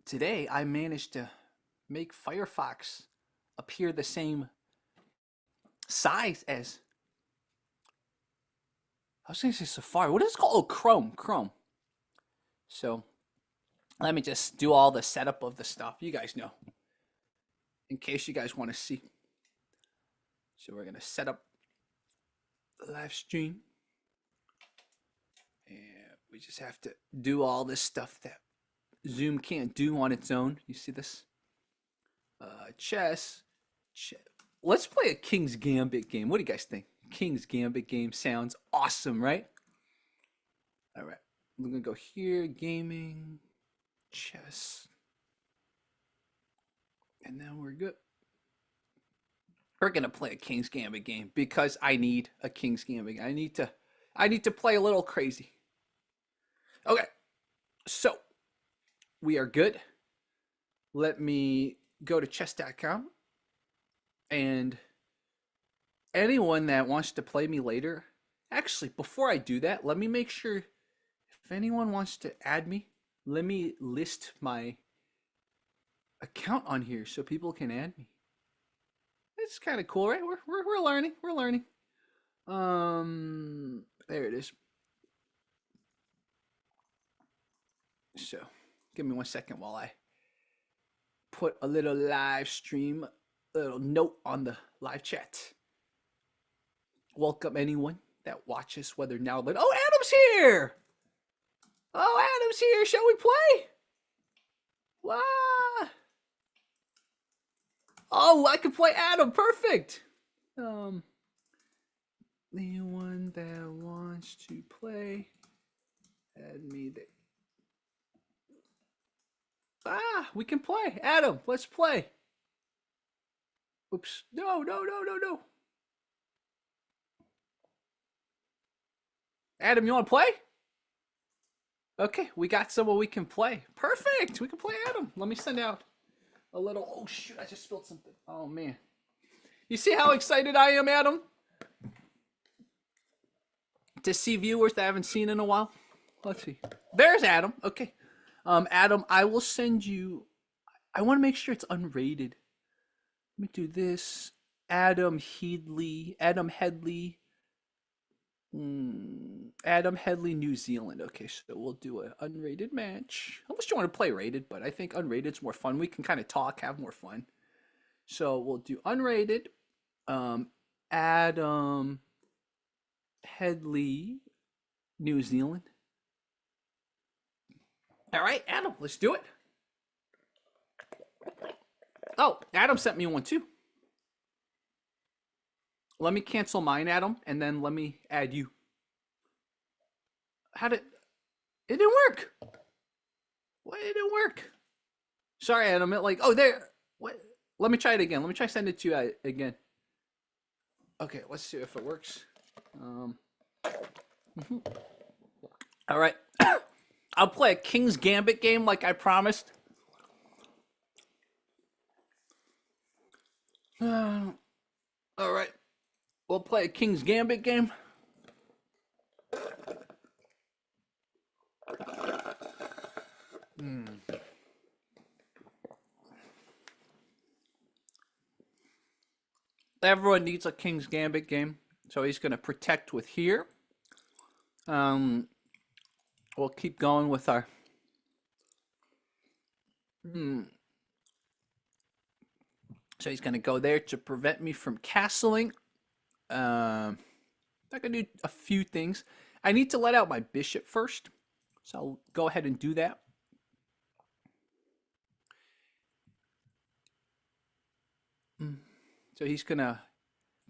today I managed to make Firefox appear the same size as I was going to say Safari. What is it called? Oh, Chrome. Chrome. So let me just do all the setup of the stuff. You guys know, in case you guys want to see. So we're going to set up the live stream. And we just have to do all this stuff that Zoom can't do on its own. You see this? Chess. Let's play a King's Gambit game. What do you guys think? King's Gambit game sounds awesome, right? All right. We're going to go here, gaming, chess. And then we're good. We're going to play a King's Gambit game because I need a King's Gambit. I need to play a little crazy. Okay. So, we are good. Let me go to chess.com. And anyone that wants to play me later, actually, before I do that, let me make sure if anyone wants to add me, let me list my account on here so people can add me. It's kind of cool, right? We're learning. We're learning. There it is. So, give me 1 second while I put a little live stream, a little note on the live chat. Welcome anyone that watches, whether now, but oh, Adam's here! Oh, Adam's here. Shall we play? Wow. Oh, I can play Adam. Perfect. Anyone that wants to play, add me there. We can play. Adam, let's play. Oops. No. Adam, you want to play? Okay, we got someone we can play. Perfect. We can play Adam. Let me send out a little. Oh, shoot. I just spilled something. Oh, man. You see how excited I am, Adam? To see viewers that I haven't seen in a while. Let's see. There's Adam. Okay. Adam, I will send you. I want to make sure it's unrated. Let me do this. Adam Headley, New Zealand. Okay, so we'll do an unrated match. Unless you want to play rated, but I think unrated's more fun. We can kind of talk, have more fun. So we'll do unrated. Adam Headley, New Zealand. All right, Adam, let's do it. Oh, Adam sent me one too. Let me cancel mine, Adam, and then let me add you. It didn't work. Why did it work? Sorry, Adam. There. What? Let me try it again. Let me try send it to you again. Okay, let's see if it works. All right. I'll play a King's Gambit game like I promised. All right. We'll play a King's Gambit game. Everyone needs a King's Gambit game. So he's going to protect with here. We'll keep going with our... So he's going to go there to prevent me from castling. I can do a few things. I need to let out my bishop first. So I'll go ahead and do that. So he's going to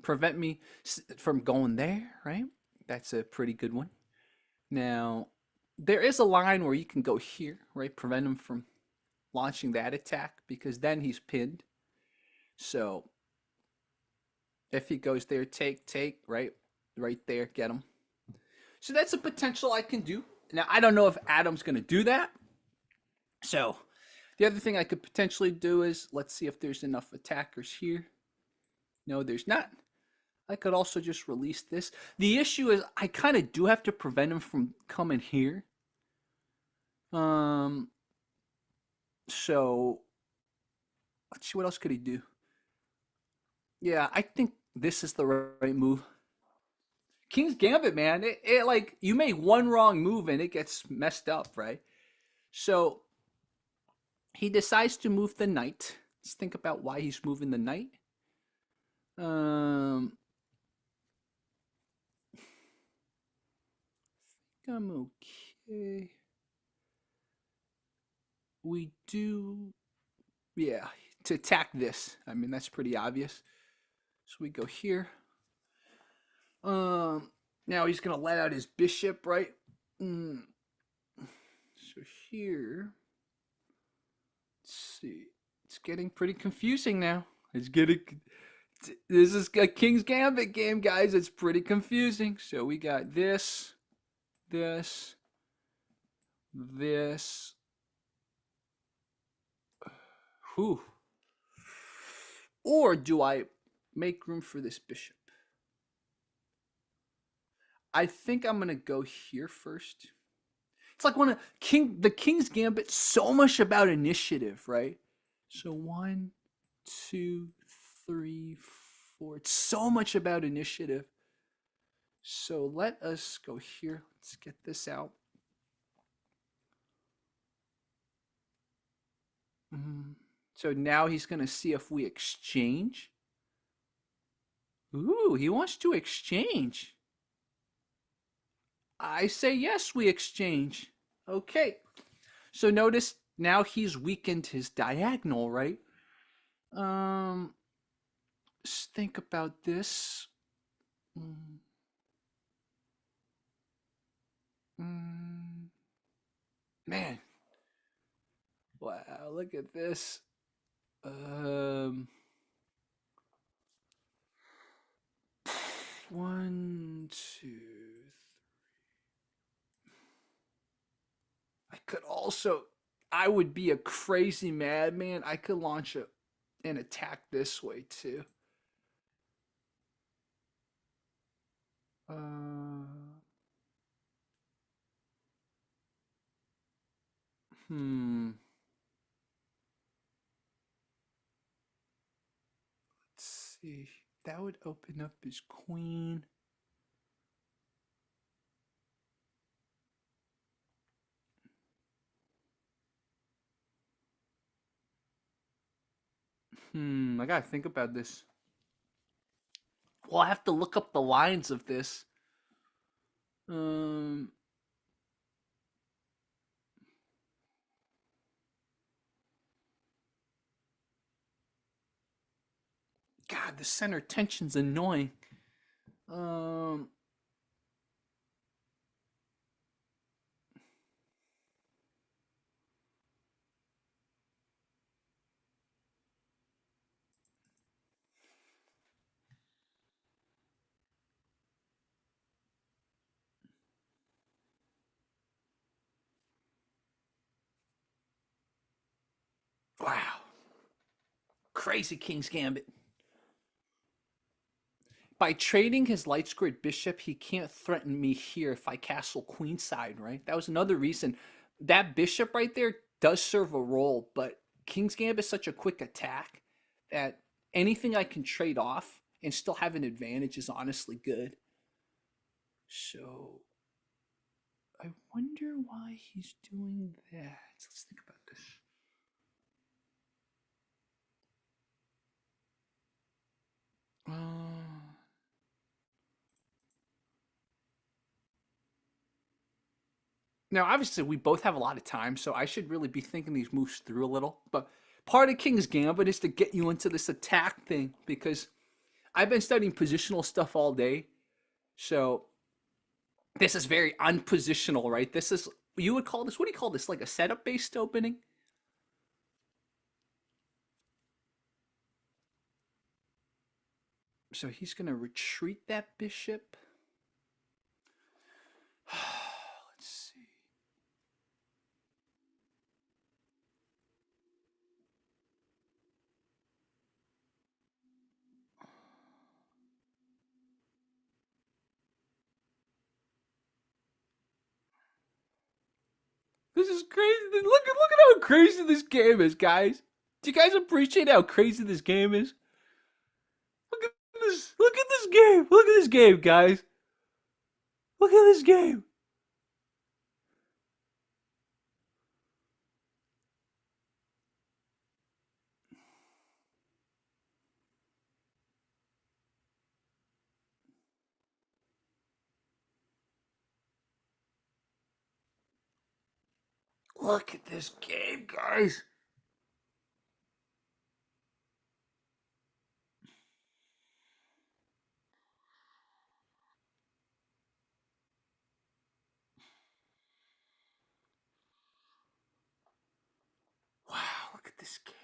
prevent me from going there, right? That's a pretty good one. Now, there is a line where you can go here, right? Prevent him from launching that attack because then he's pinned. So if he goes there, take, right there, get him. So that's a potential I can do. Now, I don't know if Adam's going to do that. So the other thing I could potentially do is, let's see if there's enough attackers here. No, there's not. I could also just release this. The issue is I kind of do have to prevent him from coming here. So let's see what else could he do. Yeah, I think this is the right move. King's Gambit, man. It like you make one wrong move and it gets messed up, right? So he decides to move the knight. Let's think about why he's moving the knight. Um, I'm okay. We do, yeah, to attack this. I mean, that's pretty obvious. So we go here. Um, Now he's gonna let out his bishop, right? Mm. So here, let's see. It's getting pretty confusing now. It's getting. This is a King's Gambit game, guys. It's pretty confusing. So we got this, this, this. Whew. Or do I make room for this bishop? I think I'm gonna go here first. It's like the King's Gambit so much about initiative, right? So 1, 2, 3, 4. It's so much about initiative. So let us go here. Let's get this out. So now he's gonna see if we exchange. Ooh, he wants to exchange. I say yes, we exchange. Okay. So notice now he's weakened his diagonal, right? Let's think about this. Mm, mm, Man, wow, look at this. Um, One, two. I could also, I would be a crazy madman. I could launch an attack this way too. Uh, hmm. Let's see. That would open up his queen. I gotta think about this. Well, I have to look up the lines of this. Um, God, the center tension's annoying. Um, wow, crazy King's Gambit. By trading his light squared bishop, he can't threaten me here if I castle queenside, right? That was another reason. That bishop right there does serve a role, but King's Gambit is such a quick attack that anything I can trade off and still have an advantage is honestly good. So I wonder why he's doing that. Let's think about this. Uh, Now, obviously, we both have a lot of time, so I should really be thinking these moves through a little. But part of King's Gambit is to get you into this attack thing because I've been studying positional stuff all day. So this is very unpositional, right? This is, you would call this, what do you call this? Like a setup based opening? So he's going to retreat that bishop. Let's see. This is crazy. Look at crazy this game is, guys? Do you guys appreciate how crazy this game is? Look at this. Look at this game. Look at this game, guys. Look at this game. Look at this game, guys. Wow, look at this game.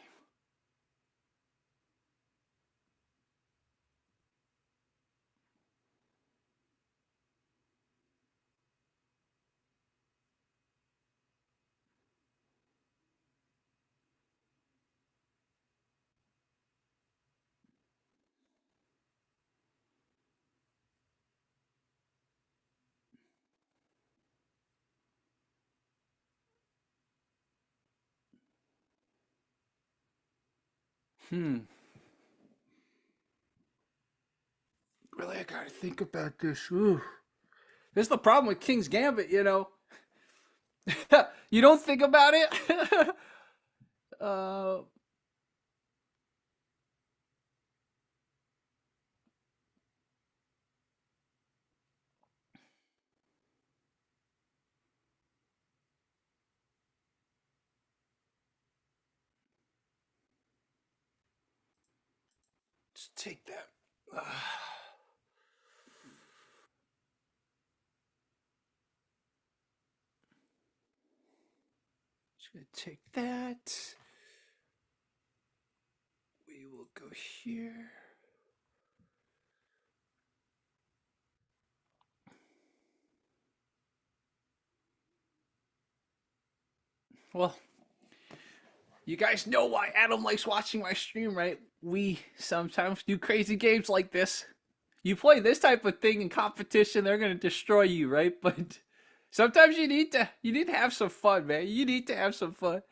Hmm. Really, I gotta think about this. Ooh. This is the problem with King's Gambit, you know. You don't think about it. uh, just take that. Just gonna take that. We will go here. Well, you guys know why Adam likes watching my stream, right? We sometimes do crazy games like this. You play this type of thing in competition, they're gonna destroy you, right? But sometimes you need to have some fun, man. You need to have some fun.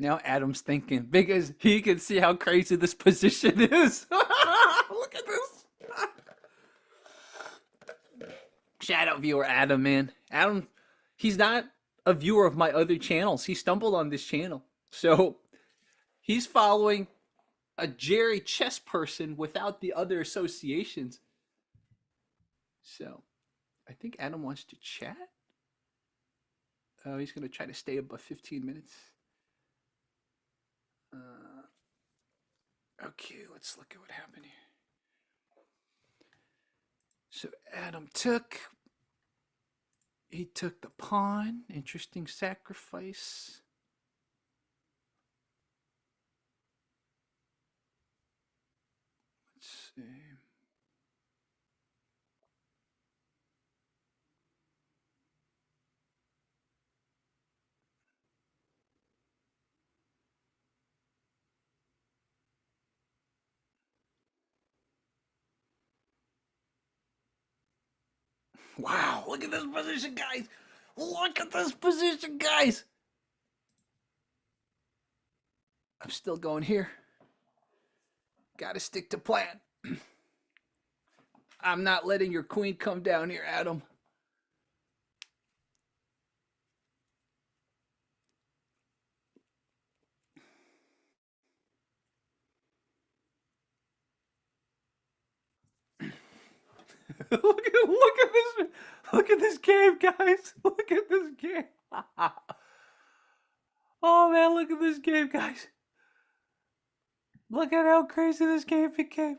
Now Adam's thinking because he can see how crazy this position is. Look at this. Shout out viewer Adam, man. Adam, he's not a viewer of my other channels. He stumbled on this channel. So he's following a Jerry chess person without the other associations. So I think Adam wants to chat. Oh, he's going to try to stay above 15 minutes. Okay, let's look at what happened here. So Adam he took the pawn. Interesting sacrifice. Let's see. Wow, look at this position, guys. Look at this position, guys. I'm still going here. Gotta stick to plan. I'm not letting your queen come down here, Adam. Look at this. Look at this game, guys. Look at this game. Oh man, look at this game, guys. Look at how crazy this game became.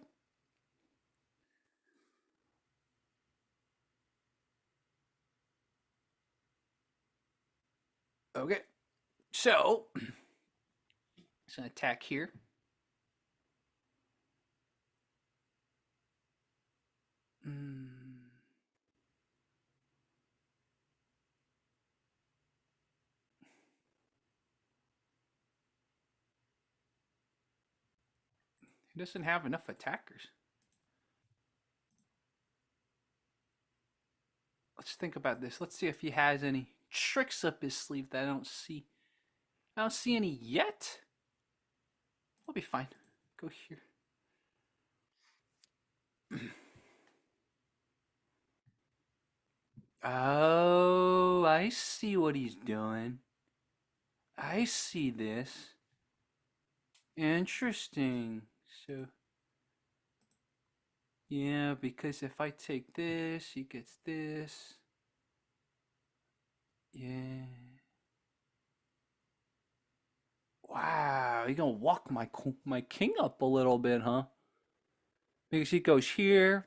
Okay, so it's an attack here. Mm. He doesn't have enough attackers. Let's think about this. Let's see if he has any tricks up his sleeve that I don't see. I don't see any yet. We'll be fine. Go here. Oh, I see what he's doing. I see this. Interesting. So, yeah, because if I take this, he gets this. Yeah. Wow, he gonna walk my king up a little bit, huh? Because he goes here.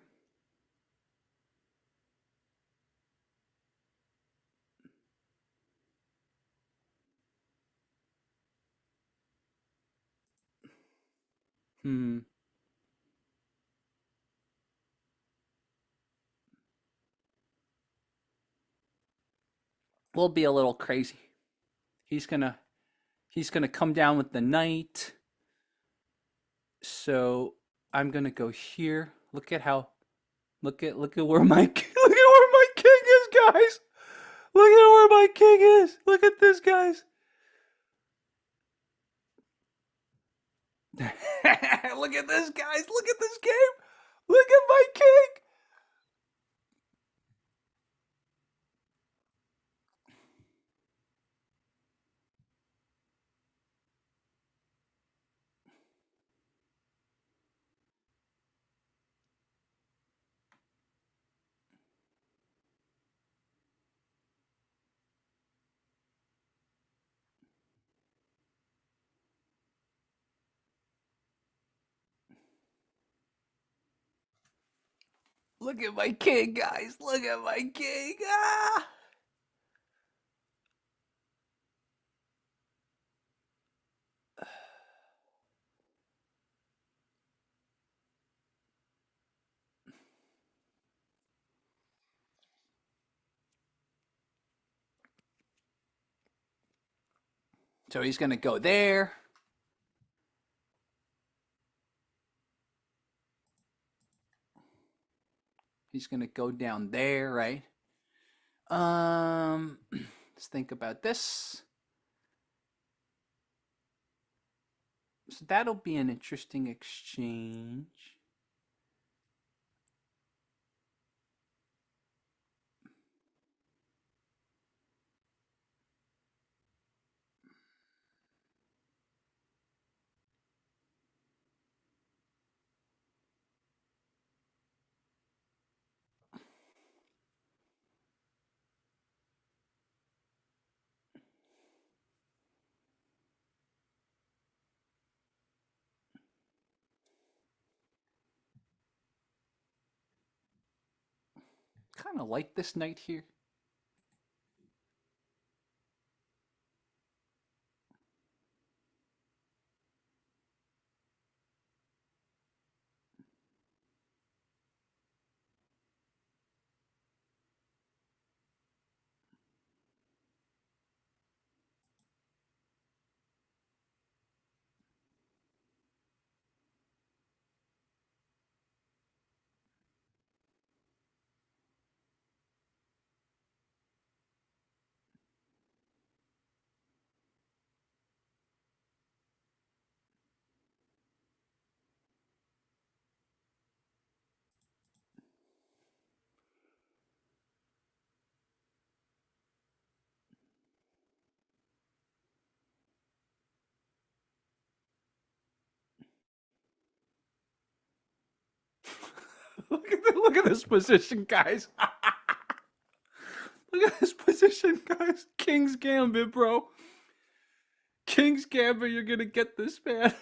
Hmm. We'll be a little crazy. He's gonna he's gonna come down with the knight. So I'm gonna go here. Look at where my look at where my king is, guys. Look at where my king is. Look at this, guys. Look at this, guys. Look at this game. Look at my king. Look at my king, guys. Look at my king. Ah! So he's gonna go there. He's gonna go down there, right? Let's think about this. So that'll be an interesting exchange. Kind of like this knight here. Look at this position, guys. Look at this position, guys. King's Gambit, bro. King's Gambit, you're gonna get this, man.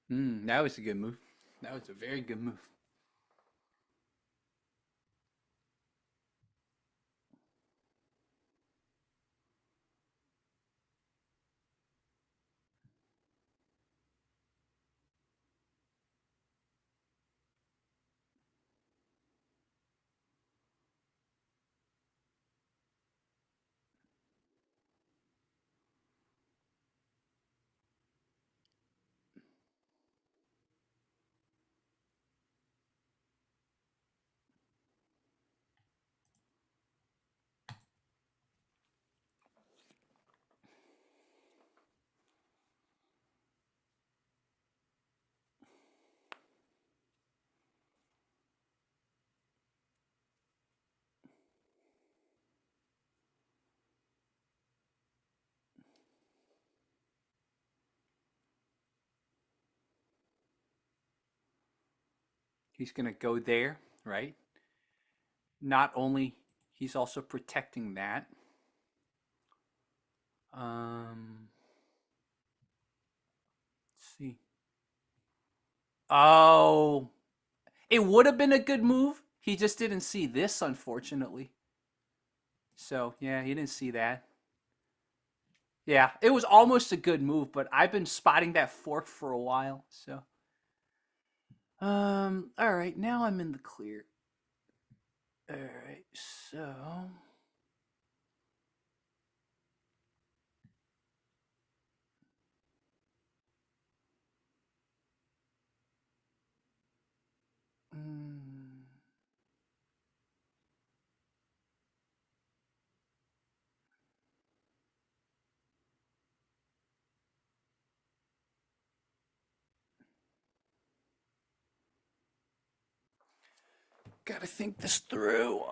That was a good move. That was a very good move. He's gonna go there, right? Not only he's also protecting that. Let's see. Oh, it would have been a good move. He just didn't see this, unfortunately. So yeah, he didn't see that. Yeah, it was almost a good move, but I've been spotting that fork for a while. So, all right, now I'm in the clear. All right, so, mm, gotta think this through.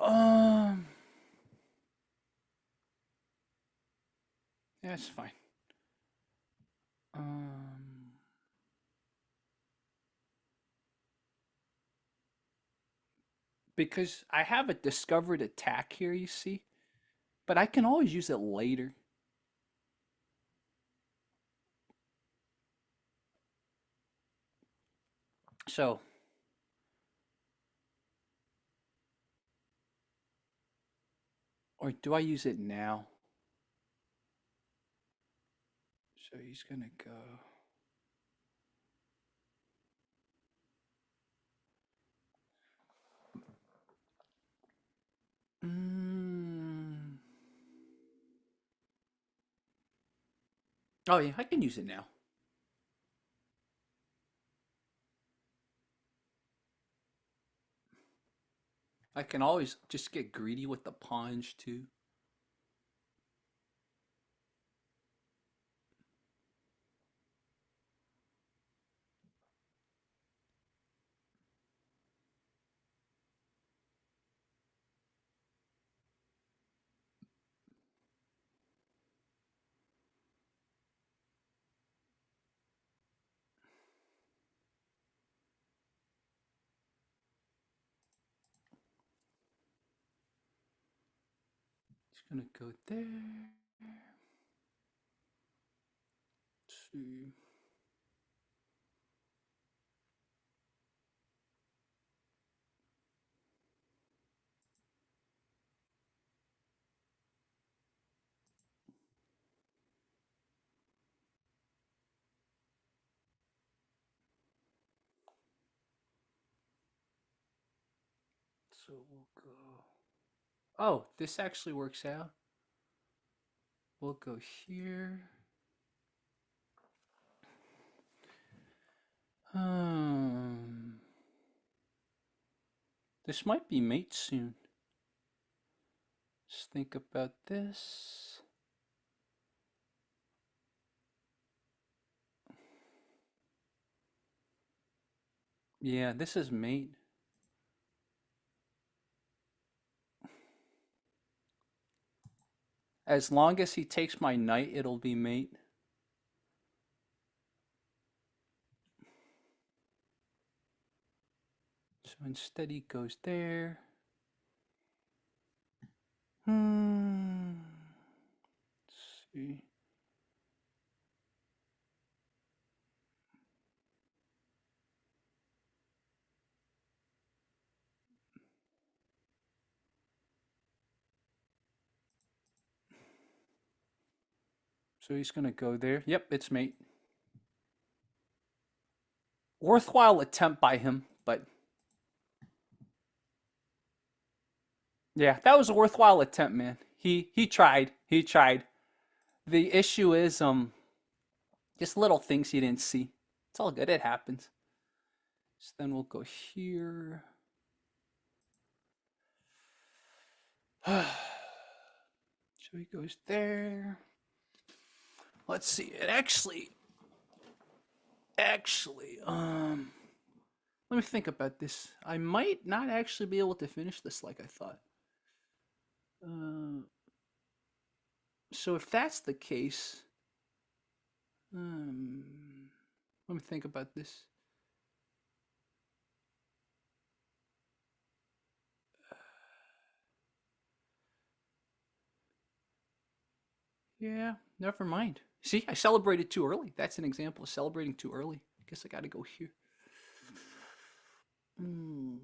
That's fine. Um, because I have a discovered attack here, you see, but I can always use it later. So, or do I use it now? So he's gonna go. Mm. Oh yeah, I can use it now. I can always just get greedy with the punch too. Just gonna go there. see. So we'll go. Oh, this actually works out. We'll go here. Um, this might be mate soon. Just think about this. Yeah, this is mate. As long as he takes my knight, it'll be mate. So instead he goes there. Let's see. So he's gonna go there. Yep, it's mate. Worthwhile attempt by him, but yeah, that was a worthwhile attempt, man. He tried. He tried. The issue is just little things he didn't see. It's all good. It happens. So then we'll go here. So he goes there. Let's see. It actually, let me think about this. I might not actually be able to finish this like I thought. So if that's the case, let me think about this. Yeah, never mind. See, I celebrated too early. That's an example of celebrating too early. I guess I got to go here. Hmm.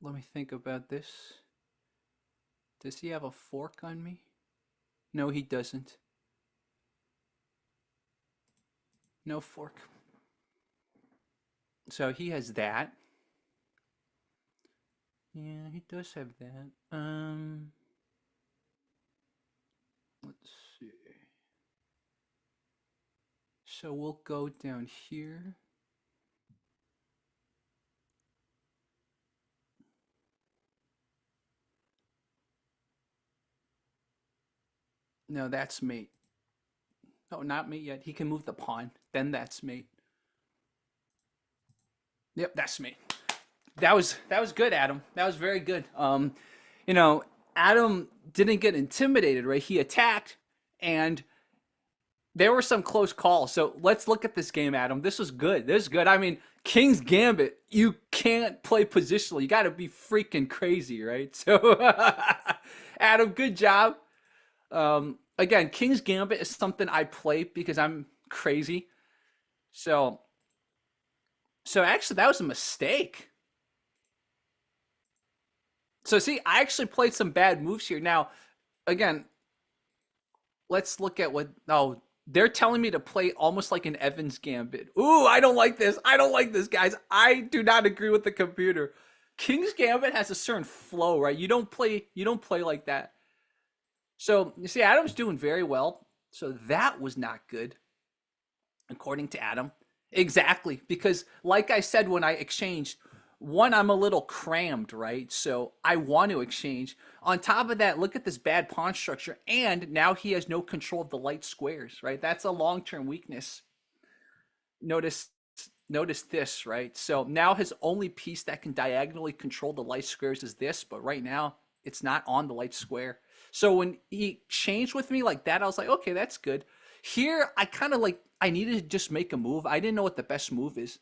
Let me think about this. Does he have a fork on me? No, he doesn't. No fork. So he has that. Yeah, he does have that. Let's see. So we'll go down here. No, that's mate. No, not mate yet. He can move the pawn. Then that's mate. Yep, that's mate. That was good, Adam. That was very good. You know, Adam didn't get intimidated, right? He attacked, and there were some close calls. So let's look at this game, Adam. This was good. This is good. I mean, King's Gambit, you can't play positional. You got to be freaking crazy, right? So, Adam, good job. Again, King's Gambit is something I play because I'm crazy. So, so actually, that was a mistake. So, see, I actually played some bad moves here. Now, again, let's look at what. Oh, they're telling me to play almost like an Evans Gambit. Ooh, I don't like this. I don't like this, guys. I do not agree with the computer. King's Gambit has a certain flow, right? You don't play. You don't play like that. So you see, Adam's doing very well. So that was not good, according to Adam. Exactly, because like I said when I exchanged, one, I'm a little crammed, right? So I want to exchange. On top of that, look at this bad pawn structure, and now he has no control of the light squares, right? That's a long-term weakness. Notice notice this, right? So now his only piece that can diagonally control the light squares is this, but right now it's not on the light square. So when he changed with me like that, I was like, okay, that's good. Here, I kind of like, I needed to just make a move. I didn't know what the best move is.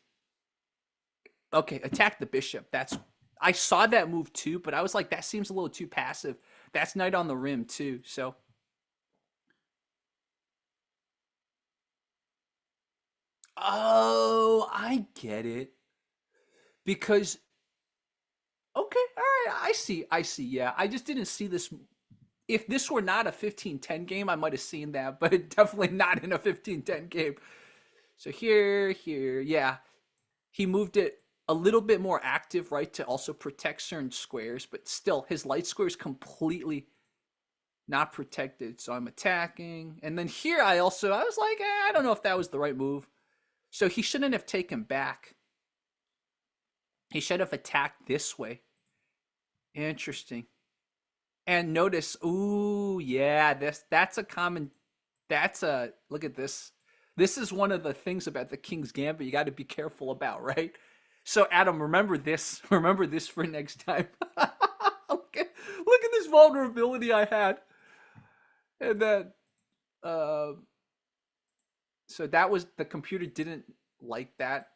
Okay, attack the bishop. I saw that move too, but I was like, that seems a little too passive. That's knight on the rim too. So, oh, I get it. Because okay, all right, I see. Yeah, I just didn't see this. If this were not a 15-10 game, I might have seen that, but it definitely not in a 15-10 game. So here, yeah, he moved it a little bit more active, right, to also protect certain squares, but still, his light square is completely not protected. So I'm attacking, and then here I was like, I don't know if that was the right move. So he shouldn't have taken back. He should have attacked this way. Interesting. And notice, ooh, yeah, that's a common. That's a look at this. This is one of the things about the King's Gambit you got to be careful about, right? So Adam, remember this. Remember this for next time. Look at this vulnerability I had, and then uh, so that was the computer didn't like that.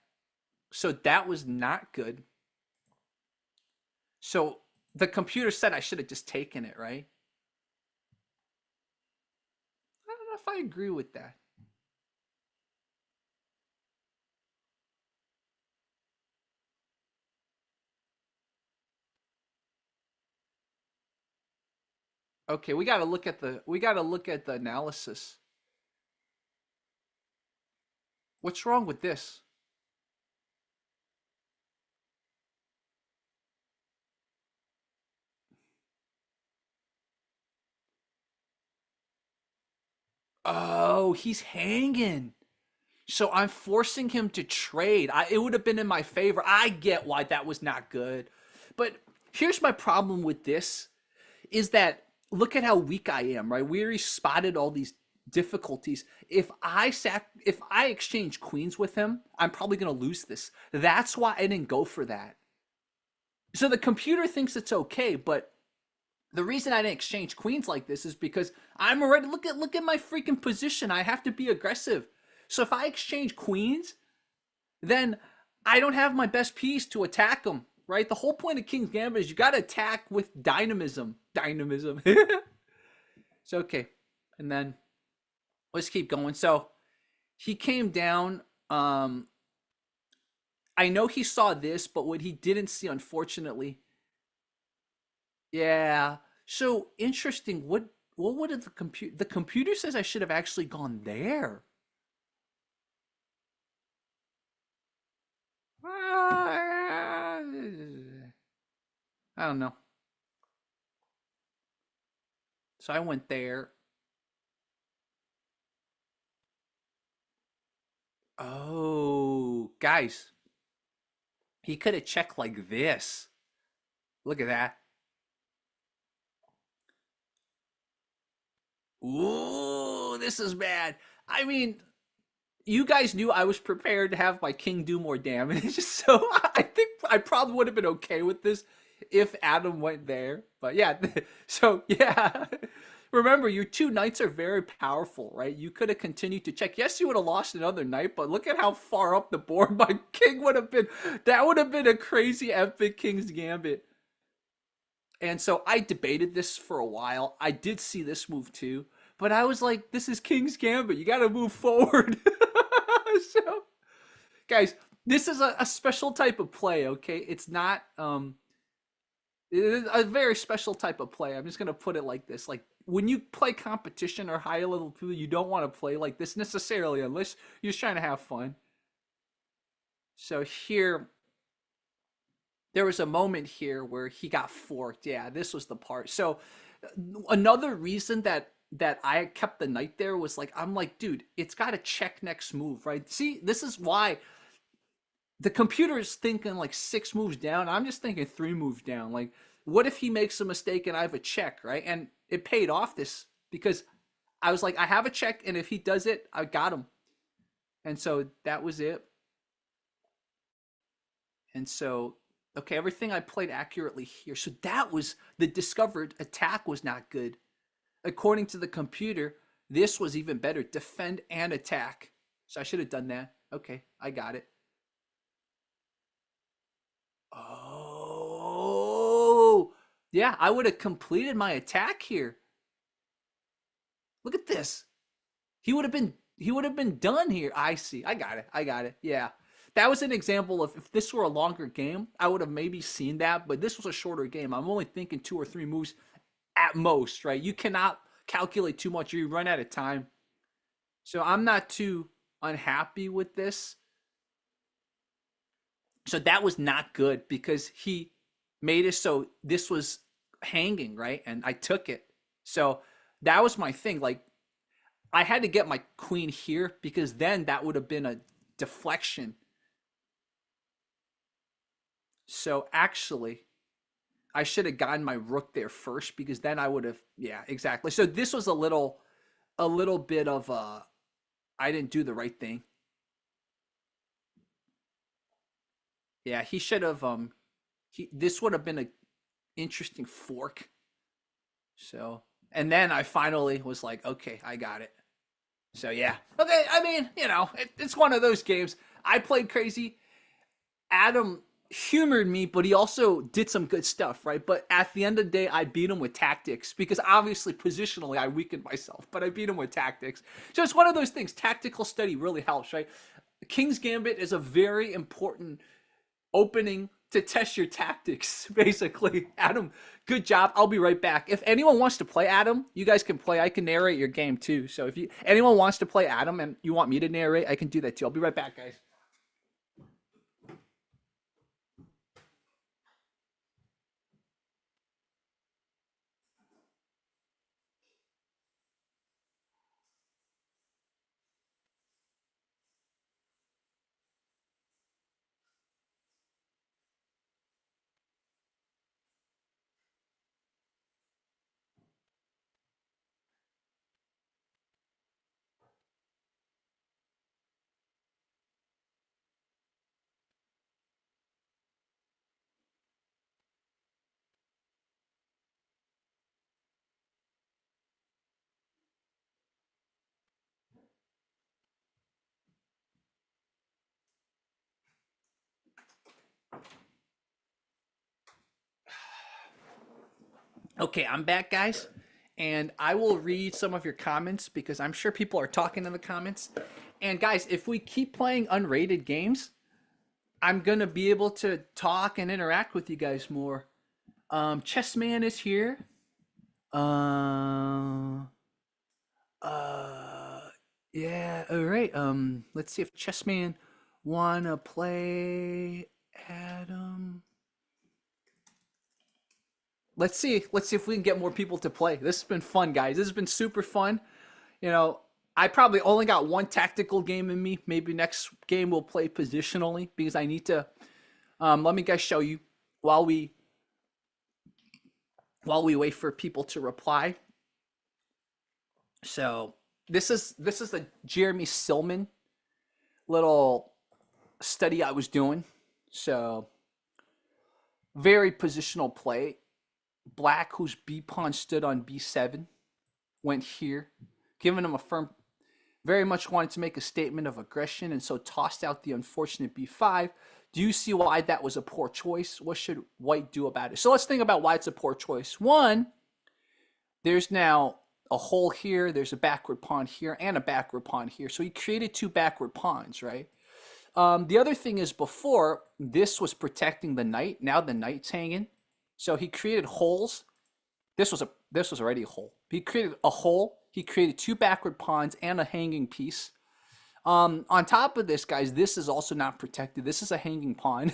So that was not good. So the computer said I should have just taken it, right? I don't know if I agree with that. Okay, we got to look at the analysis. What's wrong with this? Oh, he's hanging. So I'm forcing him to trade. It would have been in my favor. I get why that was not good. But here's my problem with this is that look at how weak I am, right? We already spotted all these difficulties. If I exchange queens with him, I'm probably going to lose this. That's why I didn't go for that. So the computer thinks it's okay, but the reason I didn't exchange queens like this is because I'm already look at my freaking position. I have to be aggressive. So if I exchange queens, then I don't have my best piece to attack them. Right? The whole point of King's Gambit is you got to attack with dynamism. Dynamism. So okay, and then let's keep going. So he came down. I know he saw this, but what he didn't see, unfortunately, yeah. So interesting. What would the computer? The computer says I should have actually gone there. I don't know. So I went there. Oh, guys, he could have checked like this. Look at that. Ooh, this is bad. I mean, you guys knew I was prepared to have my king do more damage, so I think I probably would have been okay with this if Adam went there. But yeah, so yeah. Remember, your two knights are very powerful, right? You could have continued to check. Yes, you would have lost another knight, but look at how far up the board my king would have been. That would have been a crazy epic King's Gambit. And so I debated this for a while. I did see this move too, but I was like, this is King's Gambit. You got to move forward. So, guys, this is a special type of play, okay? It's not it is a very special type of play. I'm just going to put it like this. Like when you play competition or higher level people, you don't want to play like this necessarily unless you're just trying to have fun. So here there was a moment here where he got forked. Yeah, this was the part. So another reason that I kept the knight there was like I'm like, dude, it's got to check next move, right? See, this is why the computer is thinking like 6 moves down. I'm just thinking 3 moves down. Like, what if he makes a mistake and I have a check, right? And it paid off this because I was like, I have a check, and if he does it, I got him. And so that was it. And so, okay, everything I played accurately here. So that was the discovered attack was not good. According to the computer, this was even better, defend and attack. So I should have done that. Okay, I got it. Oh, yeah, I would have completed my attack here. Look at this. He would have been done here. I see. I got it. I got it. Yeah. That was an example of if this were a longer game, I would have maybe seen that, but this was a shorter game. I'm only thinking 2 or 3 moves at most, right? You cannot calculate too much or you run out of time. So I'm not too unhappy with this. So that was not good because he made it so this was hanging, right? And I took it. So that was my thing. Like I had to get my queen here because then that would have been a deflection. So actually, I should have gotten my rook there first because then I would have, yeah, exactly. So this was a little bit of I didn't do the right thing. Yeah, he should have this would have been a interesting fork. So, and then I finally was like, okay, I got it. So yeah. Okay, I mean, it's one of those games. I played crazy. Adam humored me, but he also did some good stuff, right? But at the end of the day, I beat him with tactics because obviously positionally I weakened myself, but I beat him with tactics. So it's one of those things. Tactical study really helps, right? King's Gambit is a very important opening to test your tactics, basically. Adam, good job. I'll be right back. If anyone wants to play Adam, you guys can play. I can narrate your game too. So if anyone wants to play Adam and you want me to narrate, I can do that too. I'll be right back, guys. Okay, I'm back, guys. And I will read some of your comments because I'm sure people are talking in the comments. And guys, if we keep playing unrated games, I'm going to be able to talk and interact with you guys more. Chessman is here. Uh, uh, yeah, all right. Let's see if Chessman wanna play Adam. Let's see if we can get more people to play. This has been fun, guys. This has been super fun. You know, I probably only got one tactical game in me. Maybe next game we'll play positionally because I need to. Let me guys show you while we while we wait for people to reply. So this is the Jeremy Silman little study I was doing. So very positional play. Black, whose B pawn stood on B7, went here, giving him a firm. Very much wanted to make a statement of aggression, and so tossed out the unfortunate B5. Do you see why that was a poor choice? What should White do about it? So let's think about why it's a poor choice. One, there's now a hole here, there's a backward pawn here, and a backward pawn here. So he created two backward pawns, right? The other thing is before, this was protecting the knight. Now the knight's hanging. So he created holes. This was already a hole. He created a hole. He created two backward pawns and a hanging piece. On top of this, guys, this is also not protected. This is a hanging pawn.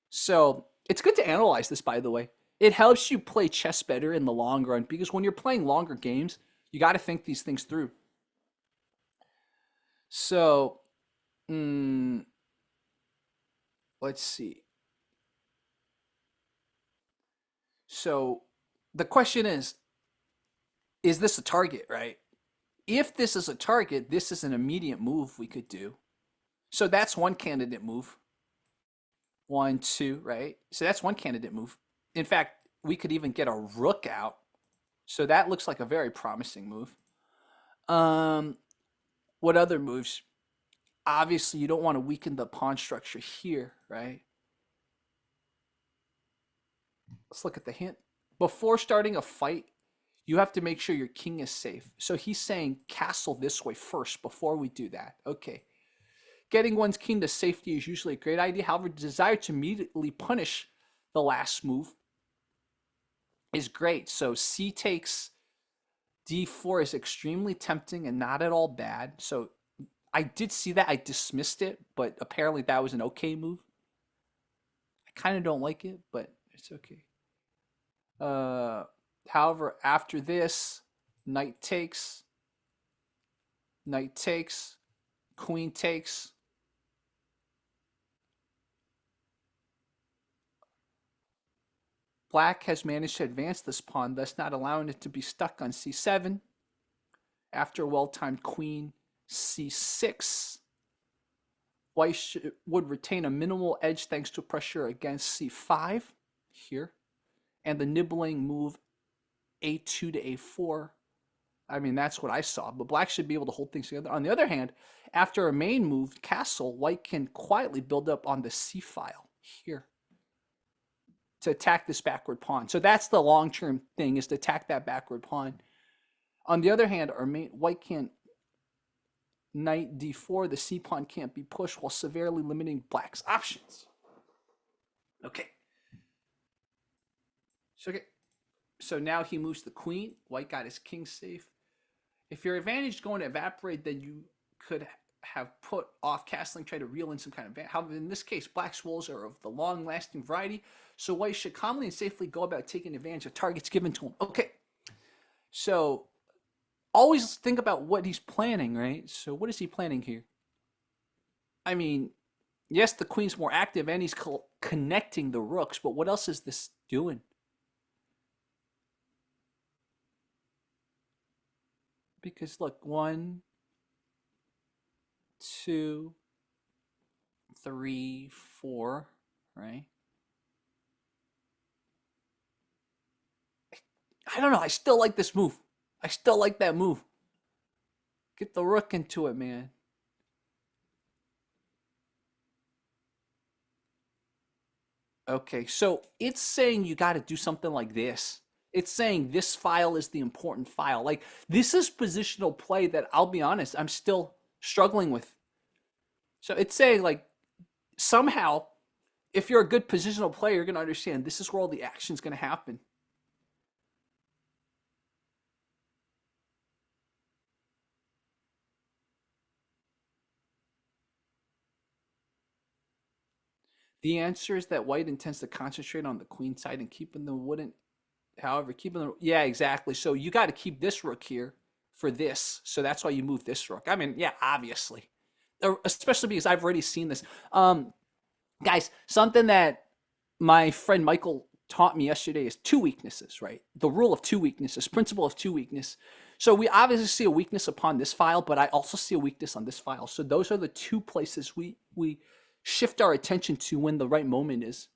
So it's good to analyze this, by the way. It helps you play chess better in the long run because when you're playing longer games, you got to think these things through. So let's see. So the question is this a target, right? If this is a target, this is an immediate move we could do. So that's one candidate move. 1, 2, right? So that's one candidate move. In fact, we could even get a rook out. So that looks like a very promising move. Um, what other moves? Obviously, you don't want to weaken the pawn structure here, right? Let's look at the hint. Before starting a fight, you have to make sure your king is safe. So he's saying castle this way first before we do that. Okay. Getting one's king to safety is usually a great idea. However, the desire to immediately punish the last move is great. So c takes d4 is extremely tempting and not at all bad. So I did see that. I dismissed it, but apparently that was an okay move. I kind of don't like it, but it's okay. Uh, However, after this, knight takes, knight takes, queen takes. Black has managed to advance this pawn, thus not allowing it to be stuck on c7. After a well-timed queen c6, white would retain a minimal edge thanks to pressure against c5 here, and the nibbling move a2 to a4. I mean, that's what I saw, but black should be able to hold things together. On the other hand, after a main move, castle, white can quietly build up on the c file here to attack this backward pawn. So that's the long-term thing, is to attack that backward pawn. On the other hand, our main white can't knight d4, the c pawn can't be pushed while severely limiting black's options. Okay. So now he moves the queen. White got his king safe. If your advantage is going to evaporate, then you could have put off castling, try to reel in some kind of advantage. However, in this case, black's rules are of the long-lasting variety, so white should calmly and safely go about taking advantage of targets given to him. Okay. So always think about what he's planning, right? So what is he planning here? I mean, yes, the queen's more active and he's connecting the rooks, but what else is this doing? Because look, 1, 2, 3, 4, right? I don't know. I still like this move. I still like that move. Get the rook into it, man. Okay, so it's saying you got to do something like this. It's saying this file is the important file. Like, this is positional play that, I'll be honest, I'm still struggling with. So it's saying, like, somehow, if you're a good positional player, you're going to understand this is where all the action is going to happen. The answer is that white intends to concentrate on the queen side and keeping the wooden. However, keeping the, yeah, exactly. So you got to keep this rook here for this. So that's why you move this rook. I mean, yeah, obviously, especially because I've already seen this. Guys, something that my friend Michael taught me yesterday is two weaknesses, right? The rule of two weaknesses, principle of two weakness. So we obviously see a weakness upon this file, but I also see a weakness on this file. So those are the two places we shift our attention to when the right moment is.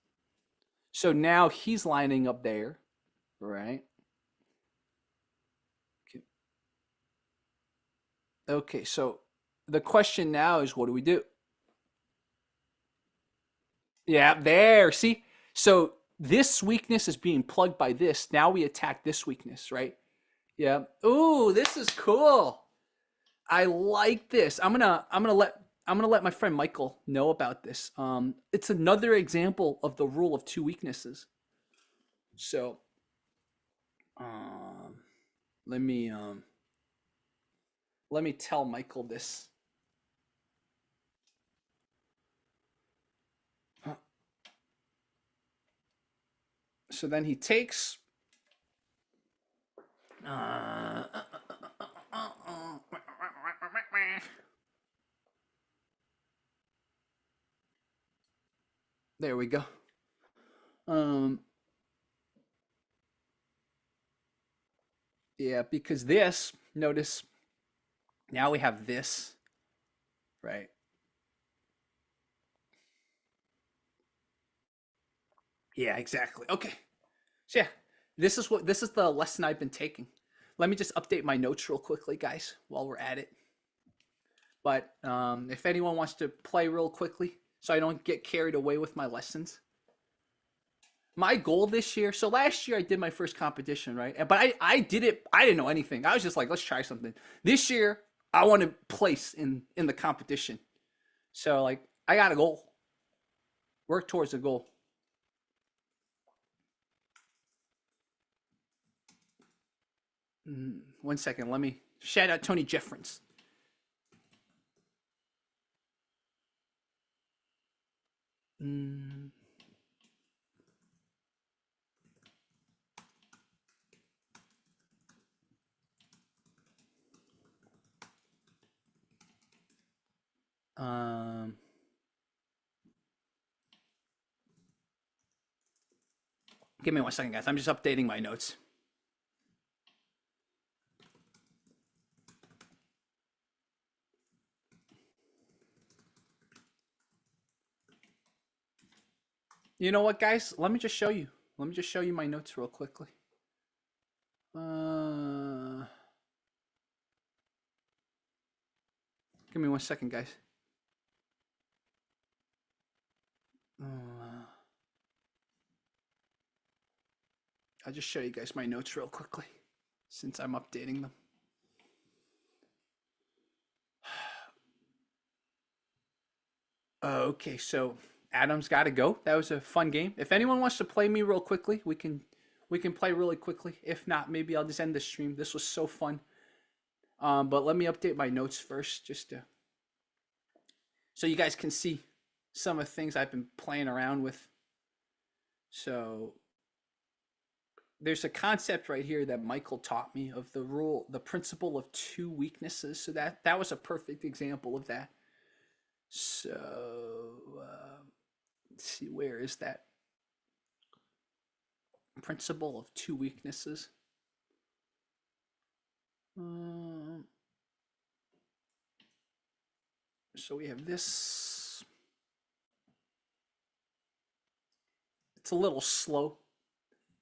So now he's lining up there, right? Okay, so the question now is, what do we do? Yeah, there. See? So this weakness is being plugged by this. Now we attack this weakness, right? Yeah. Ooh, this is cool. I like this. I'm gonna let my friend Michael know about this. It's another example of the rule of two weaknesses. So, um, let me let me tell Michael this. So then he takes. There we go. Um, yeah, because this, notice, now we have this, right? Yeah, exactly. Okay. So yeah, this is the lesson I've been taking. Let me just update my notes real quickly, guys, while we're at it. But if anyone wants to play real quickly, so I don't get carried away with my lessons. My goal this year. So last year I did my first competition, right? But I did it. I didn't know anything. I was just like, let's try something. This year I want to place in the competition. So like I got a goal. Work towards a goal. 1 second. Let me shout out Tony Jeffrens. Mm, um, give me 1 second, guys. I'm just updating my notes. You know what, guys? Let me just show you. Let me just show you my notes real quickly. Give me 1 second, guys. I'll just show you guys my notes real quickly since I'm updating them. Okay, so Adam's got to go. That was a fun game. If anyone wants to play me real quickly, we can play really quickly. If not, maybe I'll just end the stream. This was so fun. But let me update my notes first, just to so you guys can see some of the things I've been playing around with. So there's a concept right here that Michael taught me of the principle of two weaknesses. So that was a perfect example of that. So let's see, where is that principle of two weaknesses? Um, so we have this. It's a little slow.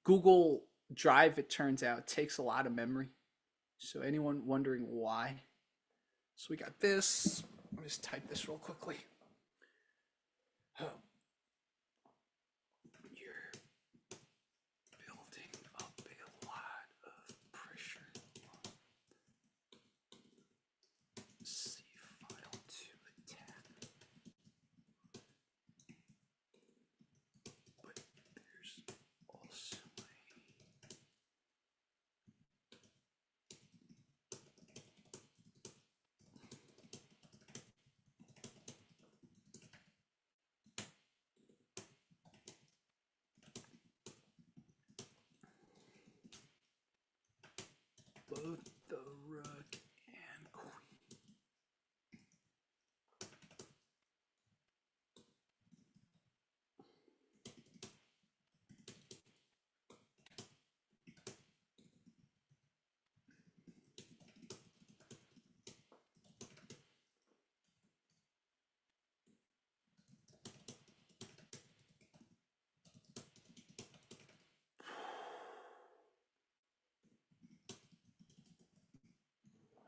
Google Drive, it turns out, takes a lot of memory. So anyone wondering why? So we got this. Let me just type this real quickly. Oh, you're building up a lot of pressure on C file to attack. But there's also both the rook and queen.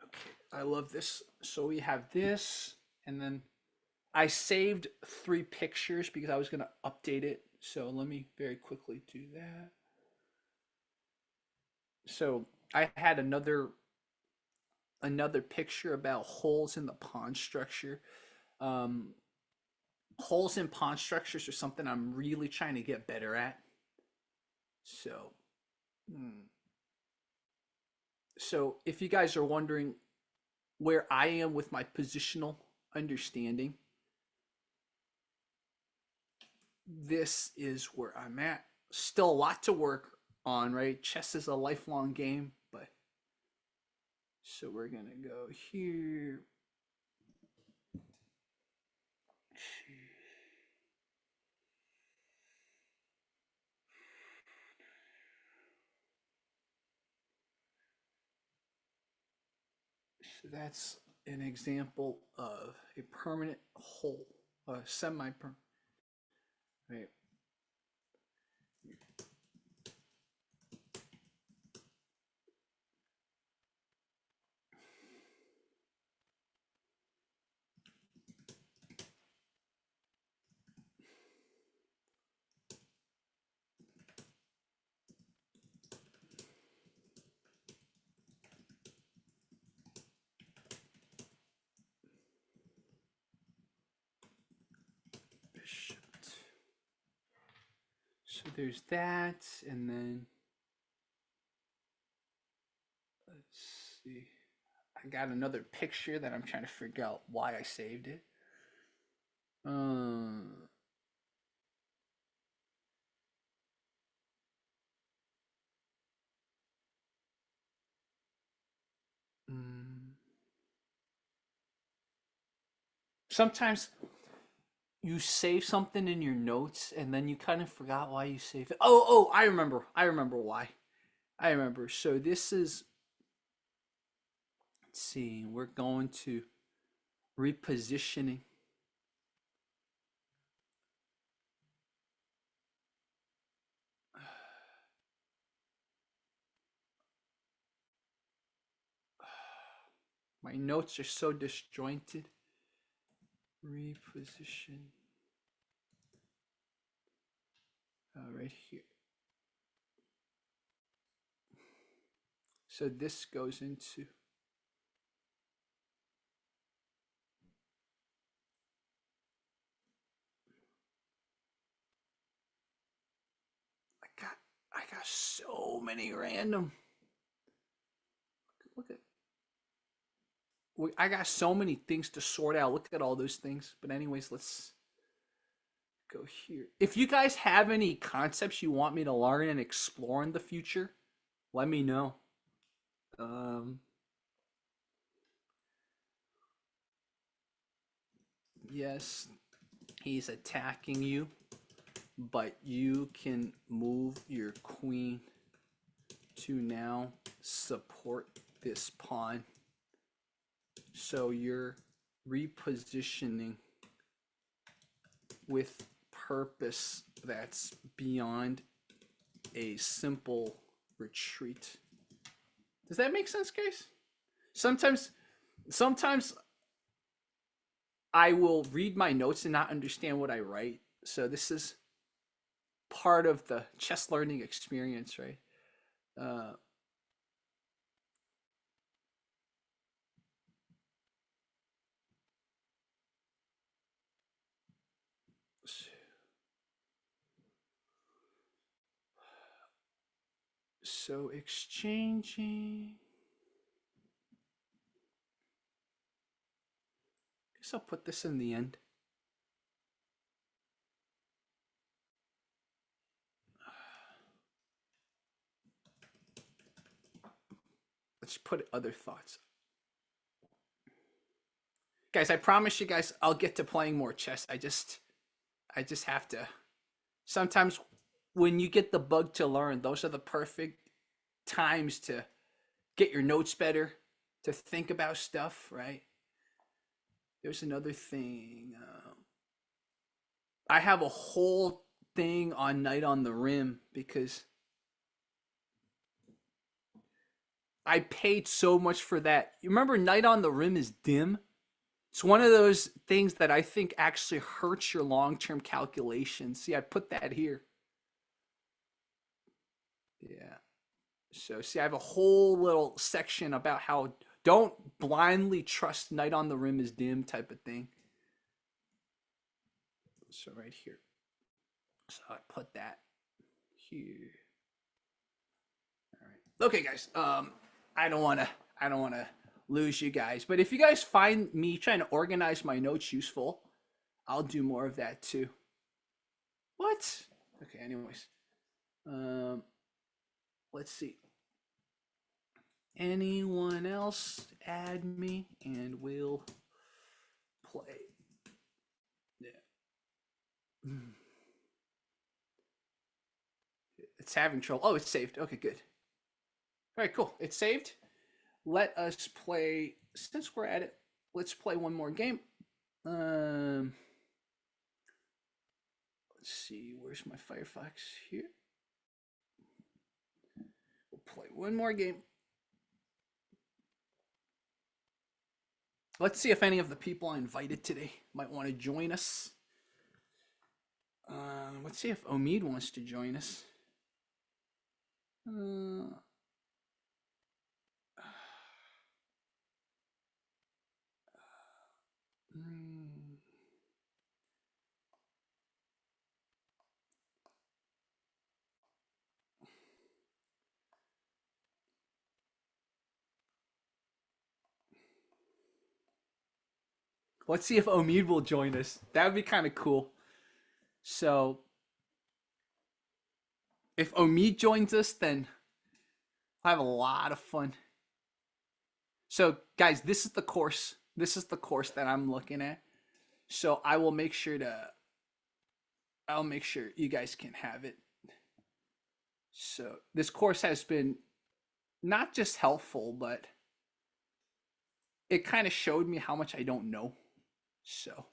Okay, I love this. So we have this, and then I saved 3 pictures because I was going to update it. So let me very quickly do that. So I had another picture about holes in the pawn structure. Um, Holes in pawn structures are something I'm really trying to get better at. So, mm, so if you guys are wondering where I am with my positional understanding, this is where I'm at. Still a lot to work on, right? Chess is a lifelong game, but so we're gonna go here. So that's an example of a permanent hole, a semi-permanent. Right. So there's that, and then let's see. I got another picture that I'm trying to figure out why I saved it. Um, mm, Sometimes you save something in your notes and then you kind of forgot why you saved it. Oh, I remember. I remember why. I remember. So this is, let's see, we're going to repositioning. My notes are so disjointed. Reposition. Right here. So this goes into. I got I got so many random. Look at. I got so many things to sort out. Look at all those things. But anyways, let's go here. If you guys have any concepts you want me to learn and explore in the future, let me know. Um, yes, he's attacking you, but you can move your queen to now support this pawn. So you're repositioning with purpose that's beyond a simple retreat. Does that make sense, guys? Sometimes I will read my notes and not understand what I write. So this is part of the chess learning experience, right? Uh, so exchanging. I guess I'll put this in the end. Let's put other thoughts. Guys, I promise you guys I'll get to playing more chess. I just have to. Sometimes when you get the bug to learn, those are the perfect times to get your notes better, to think about stuff, right? There's another thing. I have a whole thing on Night on the Rim because I paid so much for that. You remember Night on the Rim is dim? It's one of those things that I think actually hurts your long-term calculations. See, I put that here. Yeah. So, see, I have a whole little section about how don't blindly trust Night on the Rim is dim type of thing. So, right here. So, I put that here. All right. Okay, guys. I don't want to. I don't want to lose you guys. But if you guys find me trying to organize my notes useful, I'll do more of that too. What? Okay. Anyways, um, let's see. Anyone else add me and we'll play. Yeah. It's having trouble. Oh, it's saved. Okay, good. All right, cool. It's saved. Let us play. Since we're at it, let's play one more game. Um, let's see. Where's my Firefox? Here. We'll play one more game. Let's see if any of the people I invited today might want to join us. Let's see if Omid wants to join us. Uh, Let's see if Omid will join us. That would be kind of cool. So if Omid joins us, then I'll have a lot of fun. So guys, this is the course. This is the course that I'm looking at. So I'll make sure you guys can have it. So this course has been not just helpful, but it kind of showed me how much I don't know. So,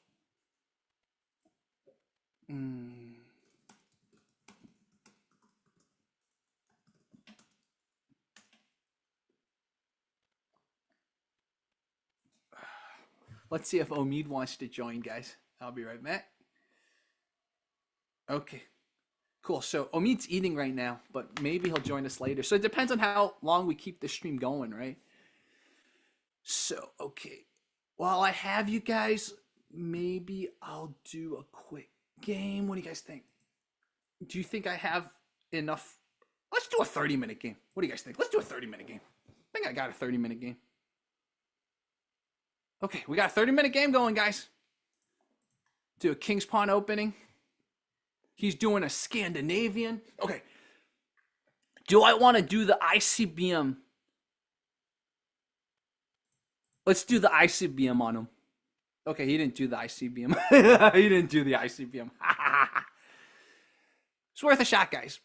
let's see if Omid wants to join, guys. I'll be right back. Okay, cool. So Omid's eating right now, but maybe he'll join us later. So it depends on how long we keep the stream going, right? So, okay. While I have you guys, maybe I'll do a quick game. What do you guys think? Do you think I have enough? Let's do a 30-minute game. What do you guys think? Let's do a 30-minute game. I think I got a 30-minute game. Okay, we got a 30-minute game going, guys. Do a King's Pawn opening. He's doing a Scandinavian. Okay. Do I want to do the ICBM? Let's do the ICBM on him. Okay, he didn't do the ICBM. He didn't do the ICBM. It's worth a shot, guys.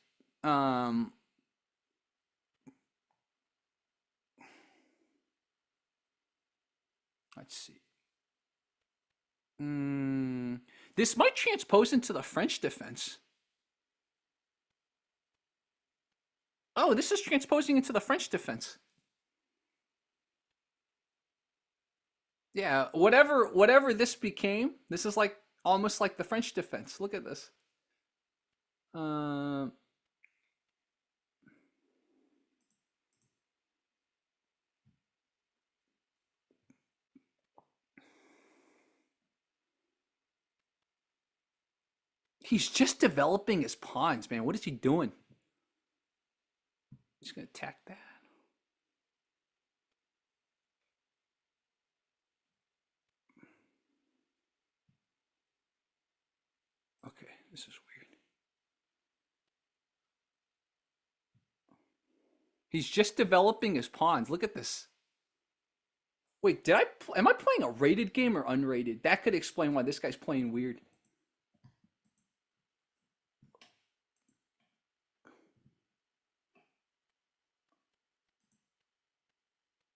Let's see. This might transpose into the French defense. Oh, this is transposing into the French defense. Yeah, whatever this became, this is like almost like the French defense. Look at this. He's just developing his pawns, man. What is he doing? He's gonna attack that. Okay, this is weird. He's just developing his pawns. Look at this. Wait, am I playing a rated game or unrated? That could explain why this guy's playing weird.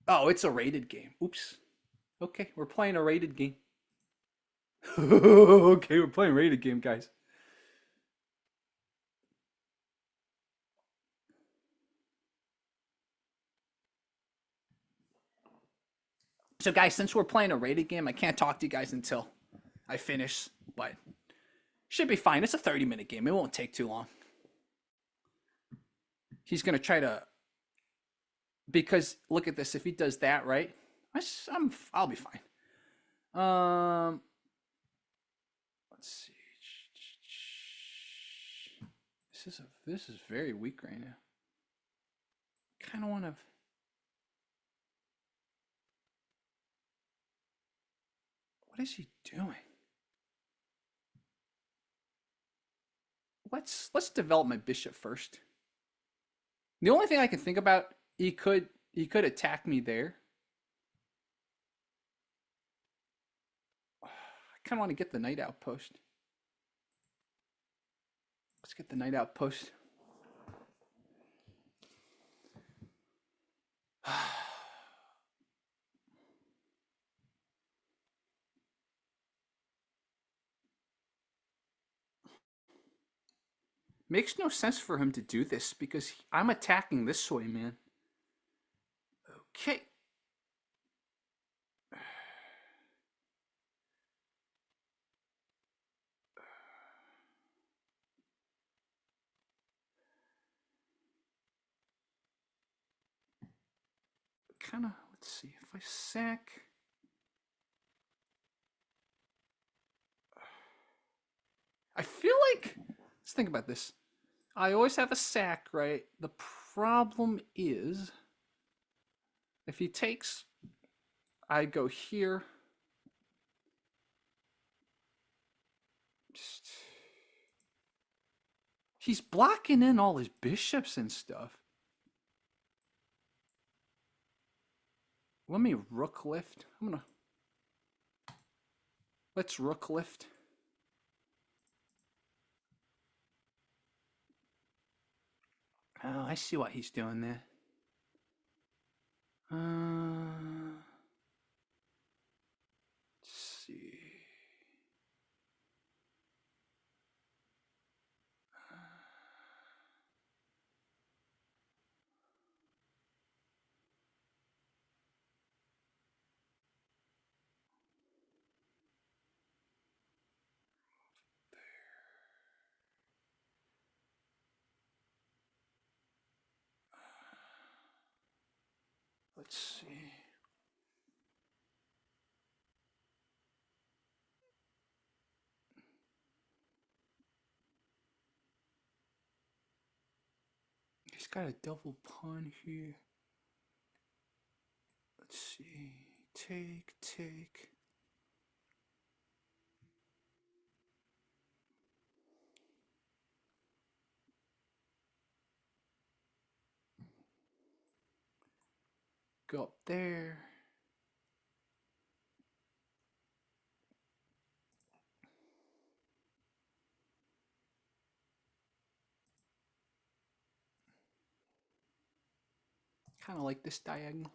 Oh, it's a rated game. Oops. Okay, we're playing a rated game. Okay, we're playing a rated game, guys. So, guys, since we're playing a rated game, I can't talk to you guys until I finish, but should be fine. It's a 30-minute game. It won't take too long. He's going to try to... Because, look at this. If he does that, right? I'll be fine. Let's see. This is very weak right now. Kind of want to... What is he doing? Let's develop my bishop first. The only thing I can think about, he could attack me there. I kind of want to get the knight outpost. Let's get the knight outpost. Makes no sense for him to do this because I'm attacking this way, man. Okay. Kind of, let's see, if I sack... I feel like, let's think about this. I always have a sack, right? The problem is, if he takes, I go here. Just... He's blocking in all his bishops and stuff. Let me rook lift. Let's rook lift. Oh, I see what he's doing there. Let's see. Let's see. He's got a double pawn here. Let's see. Take. Go up there. Kind of like this diagonal.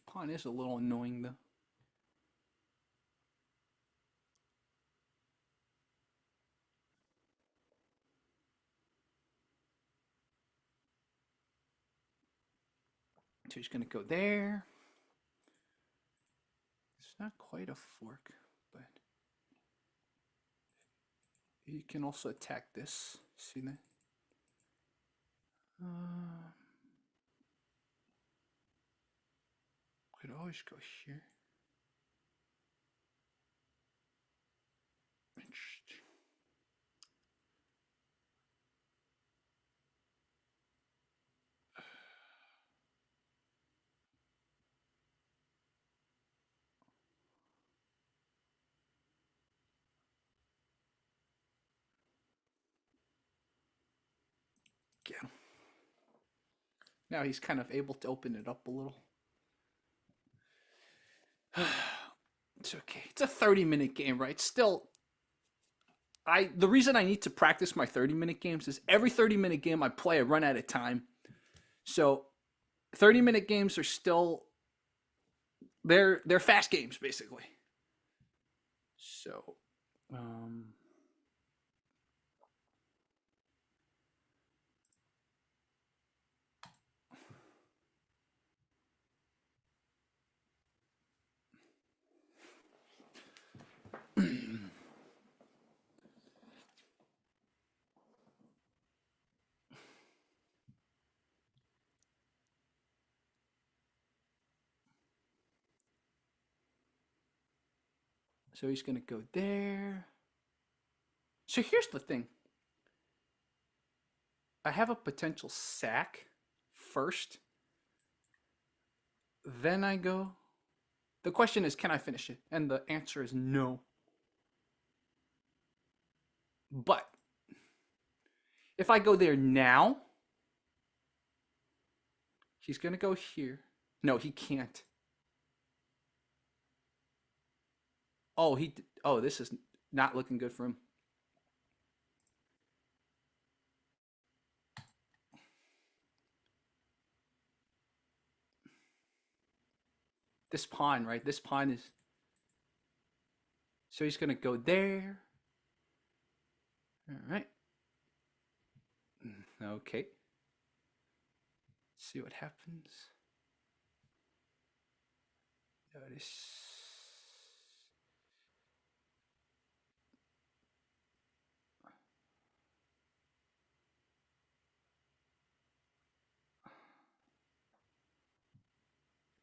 Pawn is a little annoying though. So he's going to go there. It's not quite a fork, but he can also attack this. See that? Could always go here. Get him. Now he's kind of able to open it up a little. It's okay. It's a 30-minute game, right? Still, the reason I need to practice my 30-minute games is every 30-minute game I play, I run out of time. So 30-minute games are still, they're fast games, basically. So, so he's going to go there. So here's the thing. I have a potential sack first. Then I go. The question is, can I finish it? And the answer is no. But if I go there now, he's going to go here. No, he can't. Oh, this is not looking good for him. This pawn, right? This pawn is... So he's going to go there. All right. Okay. Let's see what happens. Notice.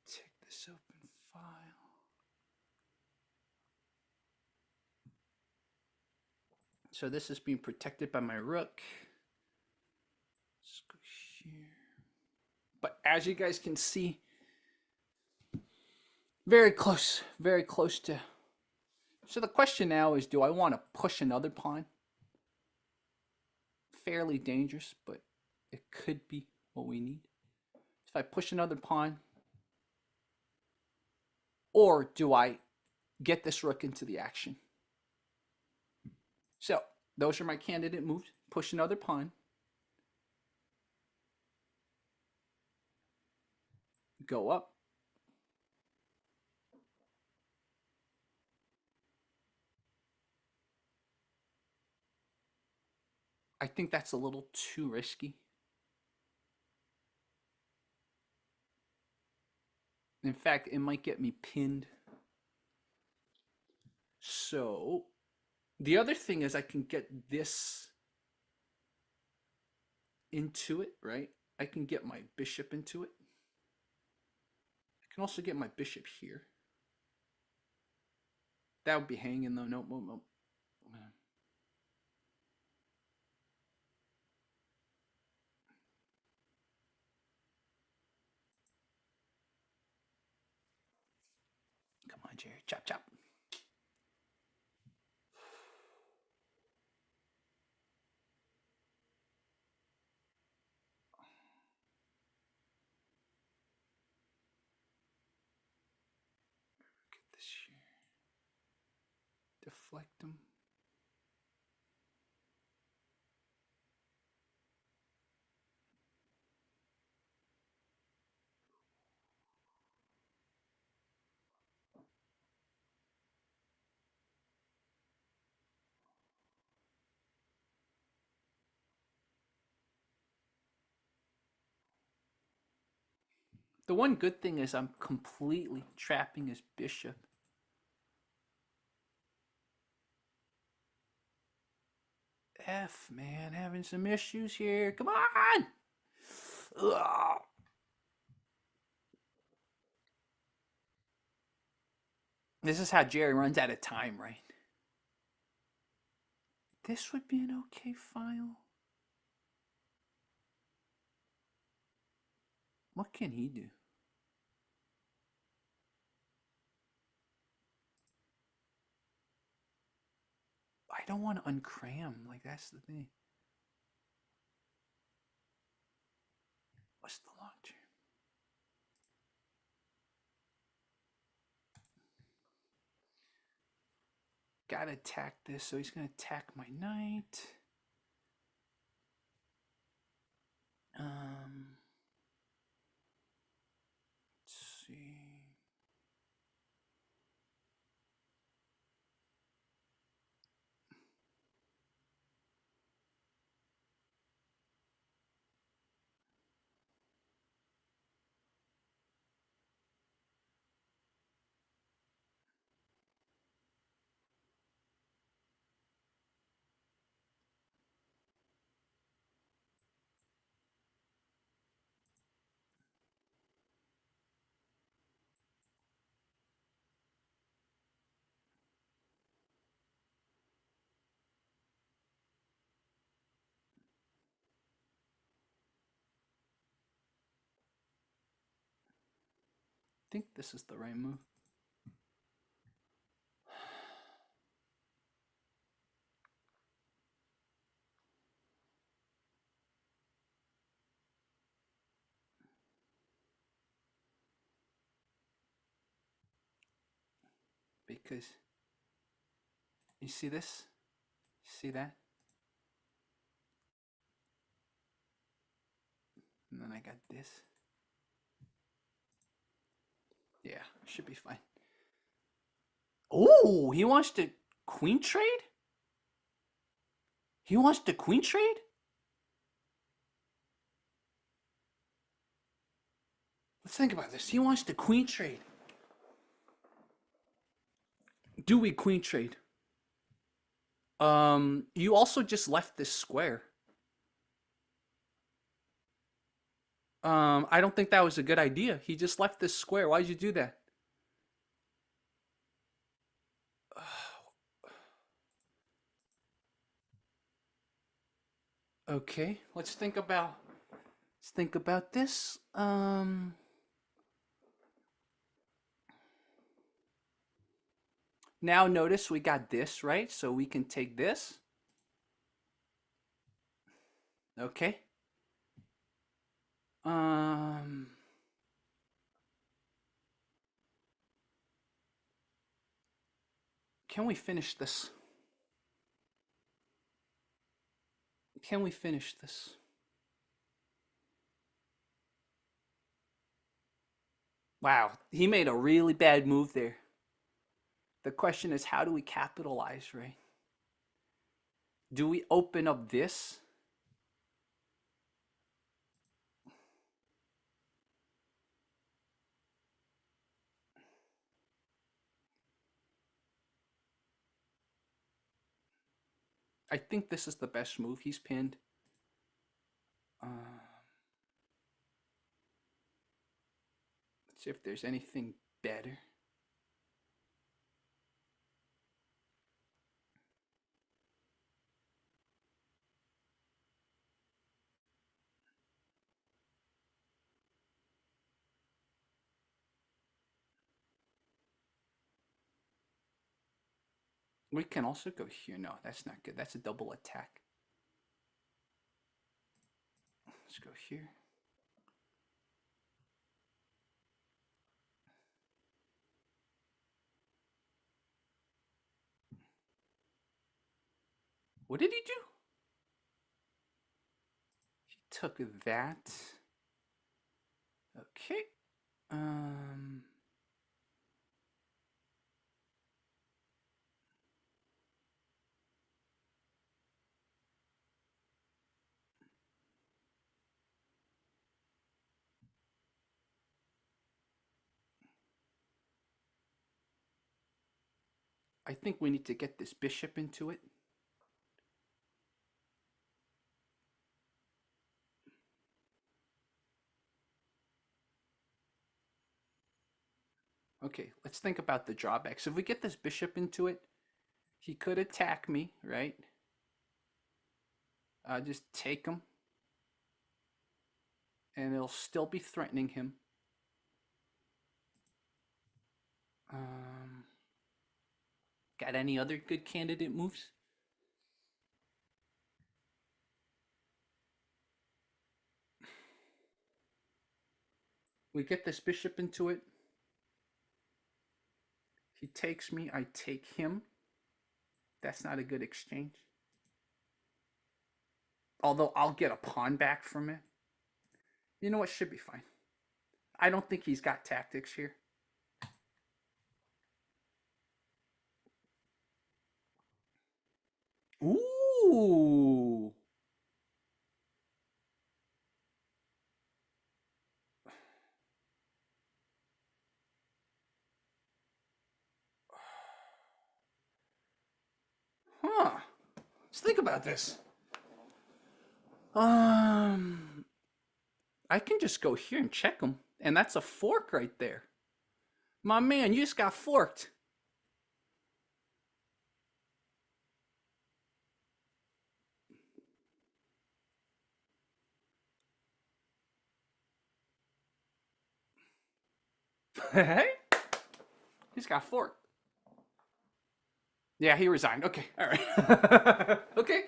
Take this open file. So this is being protected by my rook. Let's go here. But as you guys can see, very close to. So the question now is, do I want to push another pawn? Fairly dangerous, but it could be what we need. If I push another pawn, or do I get this rook into the action? So those are my candidate moves. Push another pawn. Go up. I think that's a little too risky. In fact, it might get me pinned. So the other thing is I can get this into it, right? I can get my bishop into it. I can also get my bishop here. That would be hanging though. Nope, nope, nope. Come on, Jerry. Chop, chop. Get this here. Deflect them. The one good thing is I'm completely trapping his bishop. F, man, having some issues here. Come on! Ugh. This is how Jerry runs out of time, right? This would be an okay file. What can he do? I don't want to uncram. Like, that's the thing. What's the long term? Gotta attack this, so he's gonna attack my knight. Let's see. I think this is the right move. Because you see this? See that? And then I got this. Yeah, should be fine. Oh, he wants to queen trade? He wants to queen trade? Let's think about this. He wants to queen trade. Do we queen trade? You also just left this square. I don't think that was a good idea. He just left this square. Why'd you do that? Okay, let's think about this. Now notice we got this, right? So we can take this. Okay. Um, can we finish this? Can we finish this? Wow, he made a really bad move there. The question is, how do we capitalize, right? Do we open up this? I think this is the best move. He's pinned. Let's see if there's anything better. We can also go here. No, that's not good. That's a double attack. Let's go here. What did he do? He took that. Okay. Um, I think we need to get this bishop into it. Okay, let's think about the drawbacks. If we get this bishop into it, he could attack me, right? Just take him, and it'll still be threatening him. Um, got any other good candidate moves? We get this bishop into it. He takes me, I take him. That's not a good exchange. Although I'll get a pawn back from it. You know what? Should be fine. I don't think he's got tactics here. Ooh. Huh. Let's think about this. Um, I can just go here and check him, and that's a fork right there. My man, you just got forked. Hey, he's got forked. Yeah, he resigned. Okay, all right. Okay.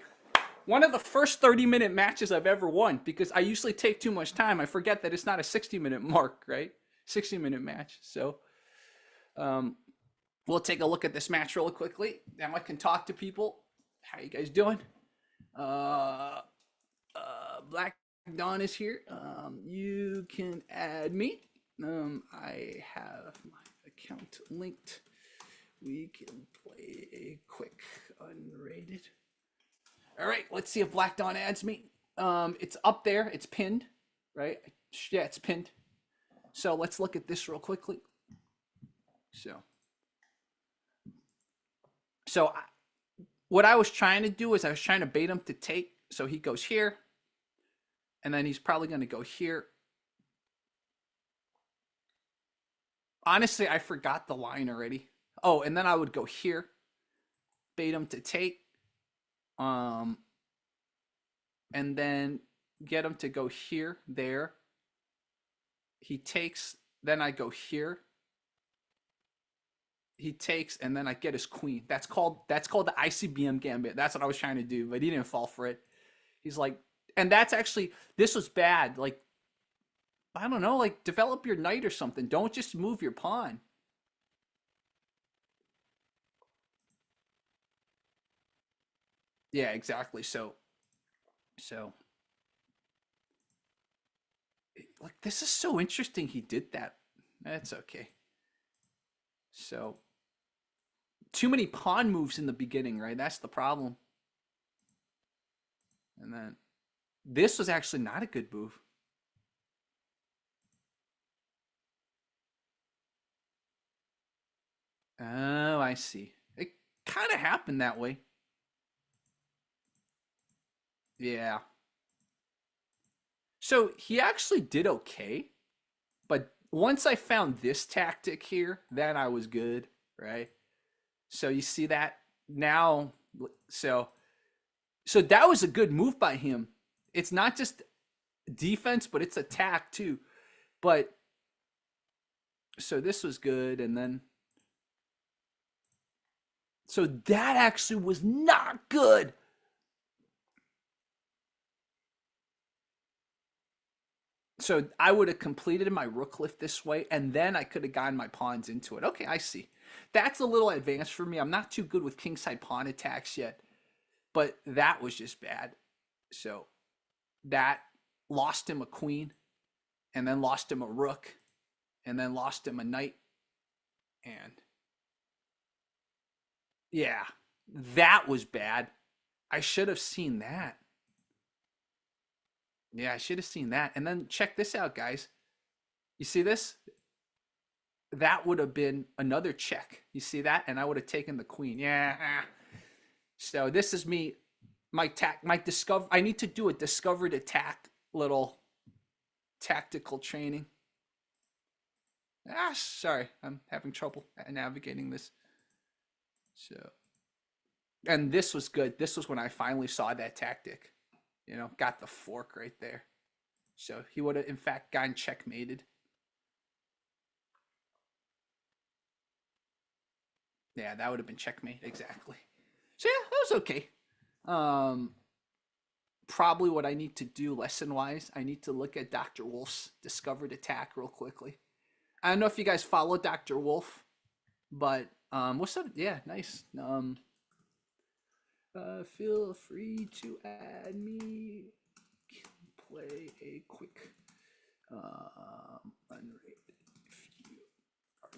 One of the first 30-minute matches I've ever won because I usually take too much time. I forget that it's not a 60-minute mark, right? 60-minute match. So um, we'll take a look at this match really quickly. Now I can talk to people. How you guys doing? Uh, Black Dawn is here. You can add me. I have my account linked. We can play a quick unrated. All right, let's see if Black Dawn adds me. It's up there. It's pinned, right? Yeah, it's pinned. So let's look at this real quickly. So what I was trying to do is I was trying to bait him to take. So he goes here, and then he's probably going to go here. Honestly, I forgot the line already. Oh, and then I would go here, bait him to take. Um, and then get him to go here, there. He takes, then I go here. He takes, and then I get his queen. That's called the ICBM gambit. That's what I was trying to do, but he didn't fall for it. He's like, and that's actually, this was bad. Like, I don't know, like develop your knight or something. Don't just move your pawn. Yeah, exactly. So like this is so interesting. He did that. That's okay. So too many pawn moves in the beginning, right? That's the problem. And then this was actually not a good move. Oh, I see. It kind of happened that way. Yeah. So he actually did okay, but once I found this tactic here, then I was good, right? So you see that now. So so that was a good move by him. It's not just defense, but it's attack too. But so this was good, and then so that actually was not good. So I would have completed my rook lift this way, and then I could have gotten my pawns into it. Okay, I see. That's a little advanced for me. I'm not too good with kingside pawn attacks yet, but that was just bad. So that lost him a queen, and then lost him a rook, and then lost him a knight, and yeah, that was bad. I should have seen that. Yeah, I should have seen that. And then check this out, guys. You see this? That would have been another check. You see that? And I would have taken the queen. Yeah. So this is me. My discover. I need to do a discovered attack little tactical training. Sorry, I'm having trouble navigating this. So, and this was good. This was when I finally saw that tactic. Got the fork right there. So he would have, in fact, gotten checkmated. Yeah, that would have been checkmate exactly. So yeah, that was okay. Um, Probably what I need to do lesson wise, I need to look at Dr. Wolf's discovered attack real quickly. I don't know if you guys follow Dr. Wolf, but what's up? Yeah, nice. Feel free to add me. Play a quick unrated if you are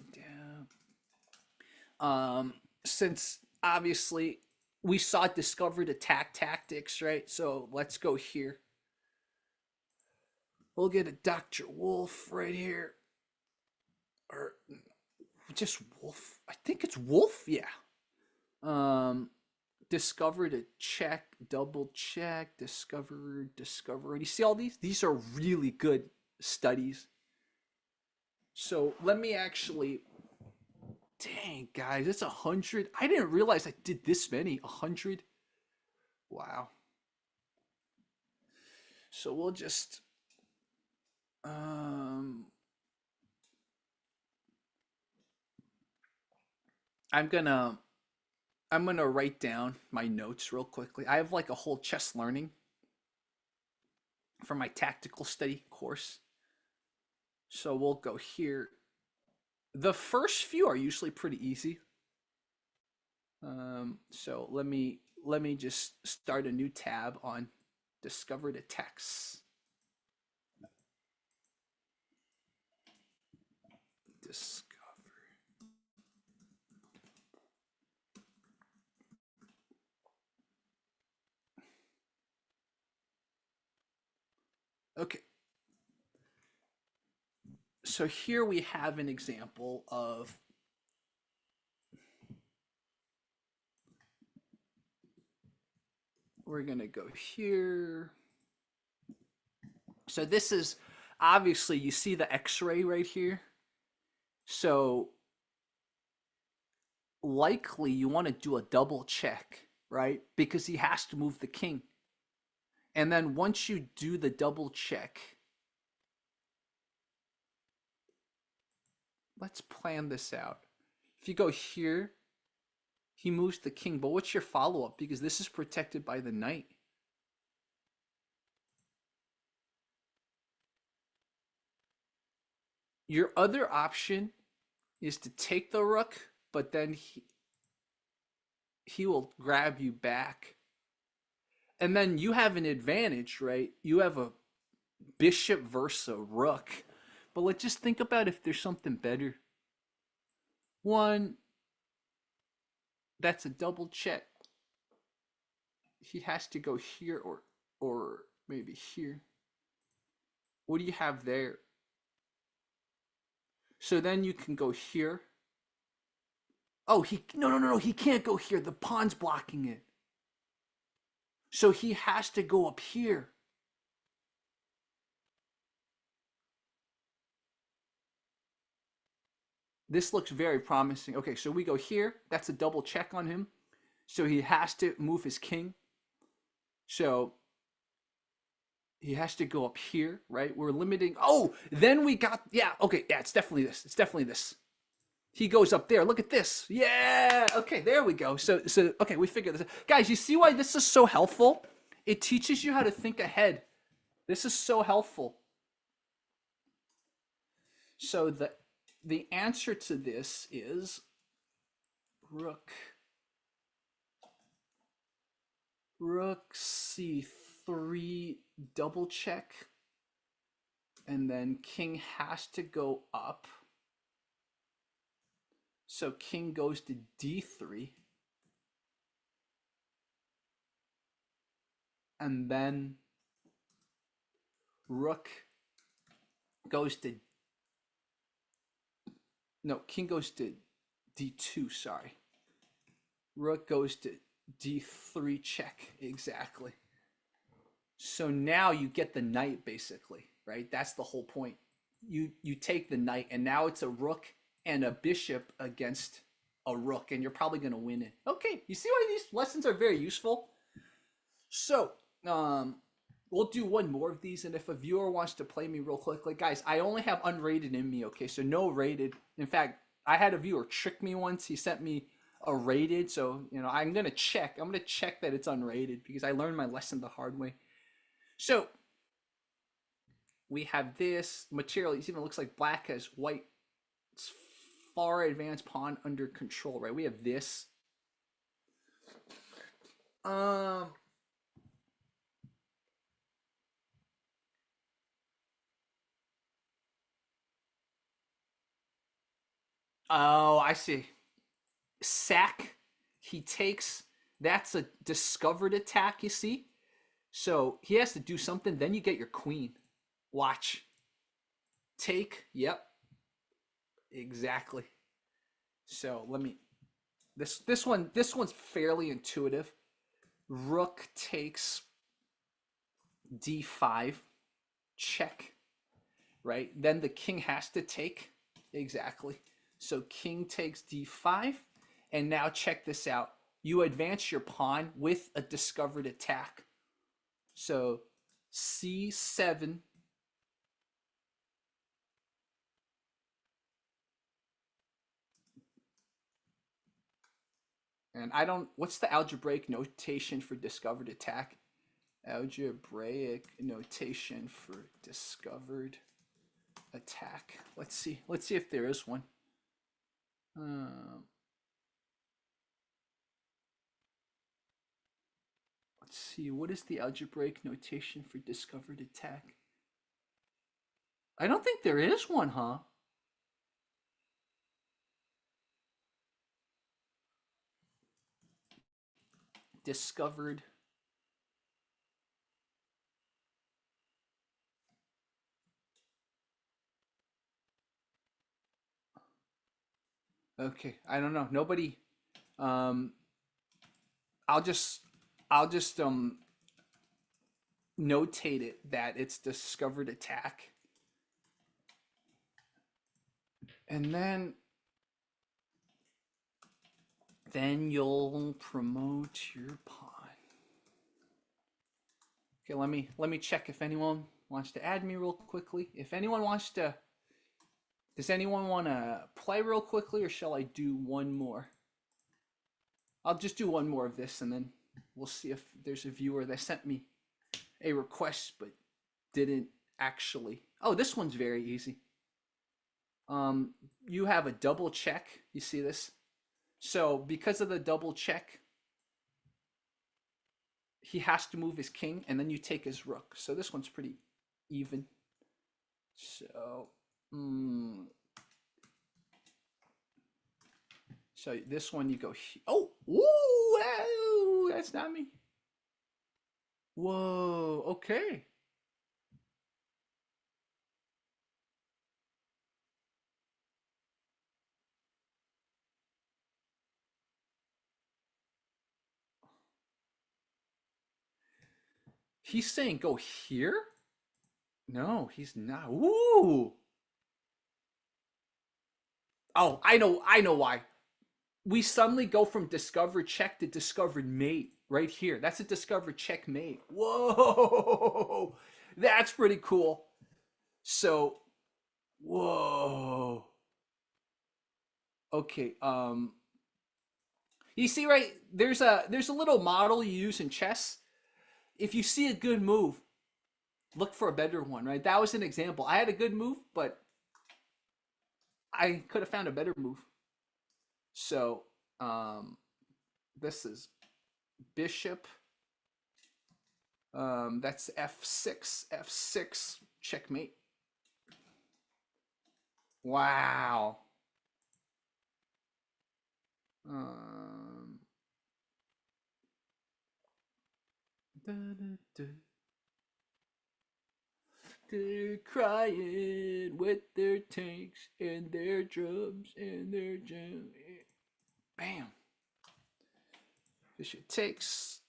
down. Since obviously we saw discovered attack tactics, right? So let's go here. We'll get a Dr. Wolf right here. Or just Wolf. I think it's Wolf, yeah. Um Discovered a check, double check, discover. You see all these? These are really good studies. So let me actually. Dang, guys, it's 100. I didn't realize I did this many. 100. Wow. So we'll just. Um, I'm gonna. I'm gonna write down my notes real quickly. I have like a whole chess learning for my tactical study course. So we'll go here. The first few are usually pretty easy. So let me just start a new tab on discovered attacks. Discover. Okay. So here we have an example of we're gonna go here. So this is obviously you see the X-ray right here. So likely you want to do a double check, right? Because he has to move the king. And then once you do the double check, let's plan this out. If you go here, he moves the king. But what's your follow-up? Because this is protected by the knight. Your other option is to take the rook, but then he will grab you back. And then you have an advantage, right? You have a bishop versus a rook. But let's just think about if there's something better. One, that's a double check. He has to go here or maybe here. What do you have there? So then you can go here. Oh, no, he can't go here. The pawn's blocking it. So he has to go up here. This looks very promising. Okay, so we go here. That's a double check on him. So he has to move his king. So he has to go up here, right? We're limiting. Oh, then we got, yeah, okay, yeah, it's definitely this. It's definitely this. He goes up there. Look at this. Yeah. Okay, there we go. So okay, we figured this out. Guys, you see why this is so helpful? It teaches you how to think ahead. This is so helpful. So the answer to this is rook c3 double check, and then king has to go up. So king goes to d3, and then rook goes to, no, king goes to d2, sorry. Rook goes to d3 check, exactly. So now you get the knight, basically, right? That's the whole point. You take the knight, and now it's a rook and a bishop against a rook, and you're probably going to win it. Okay, you see why these lessons are very useful? So, we'll do one more of these, and if a viewer wants to play me real quickly, guys, I only have unrated in me, okay? So no rated. In fact, I had a viewer trick me once. He sent me a rated, so, you know, I'm going to check. I'm going to check that it's unrated because I learned my lesson the hard way. So, we have this material. It even looks like black has white far advanced pawn under control, right? We have this. Oh, I see. Sack. He takes. That's a discovered attack, you see? So he has to do something. Then you get your queen. Watch. Take. Yep. Exactly. So let me. This one's fairly intuitive. Rook takes d5. Check. Right? Then the king has to take. Exactly. So king takes d5. And now check this out. You advance your pawn with a discovered attack. So c7. And I don't, what's the algebraic notation for discovered attack? Algebraic notation for discovered attack. Let's see if there is one. Let's see, what is the algebraic notation for discovered attack? I don't think there is one, huh? Discovered. Okay, I don't know. Nobody. I'll just notate it that it's discovered attack. And then you'll promote your pawn. Okay, let me check if anyone wants to add me real quickly. If anyone wants to, does anyone want to play real quickly, or shall I do one more? I'll just do one more of this, and then we'll see if there's a viewer that sent me a request but didn't actually. Oh, this one's very easy. You have a double check. You see this? So because of the double check, he has to move his king, and then you take his rook. So this one's pretty even. So, so this one you go. Oh, whoa, that's not me. Whoa, okay. He's saying go here? No, he's not. Ooh. Oh, I know why. We suddenly go from discovered check to discovered mate right here. That's a discovered checkmate. Whoa. That's pretty cool. So, whoa. Okay, you see right there's a little model you use in chess. If you see a good move, look for a better one, right? That was an example. I had a good move, but I could have found a better move. So, this is bishop. That's f6, f6, checkmate. Wow. Um, da, da, da. They're crying with their tanks and their drums and their jam. Bam. Bishop takes,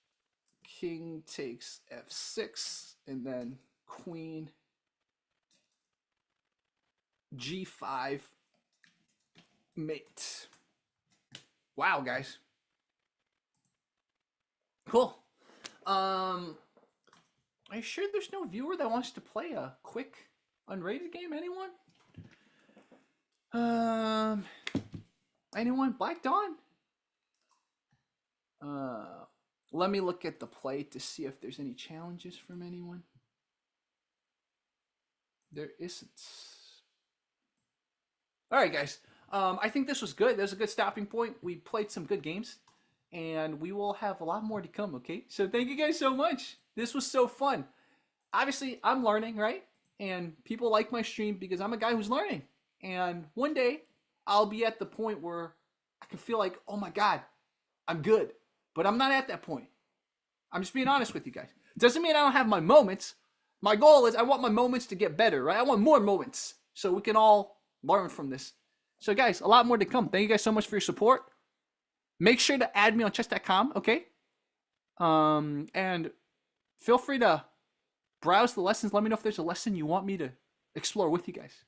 king takes f6, and then queen g5 mate. Wow, guys. Cool. Are you sure there's no viewer that wants to play a quick unrated game? Anyone? Um, anyone? Black Dawn? Let me look at the plate to see if there's any challenges from anyone. There isn't. All right, guys. I think this was good. That was a good stopping point. We played some good games, and we will have a lot more to come. Okay. So thank you guys so much. This was so fun. Obviously, I'm learning, right? And people like my stream because I'm a guy who's learning. And one day, I'll be at the point where I can feel like, oh my God, I'm good. But I'm not at that point. I'm just being honest with you guys. Doesn't mean I don't have my moments. My goal is I want my moments to get better, right? I want more moments so we can all learn from this. So, guys, a lot more to come. Thank you guys so much for your support. Make sure to add me on chess.com, okay? And feel free to browse the lessons. Let me know if there's a lesson you want me to explore with you guys.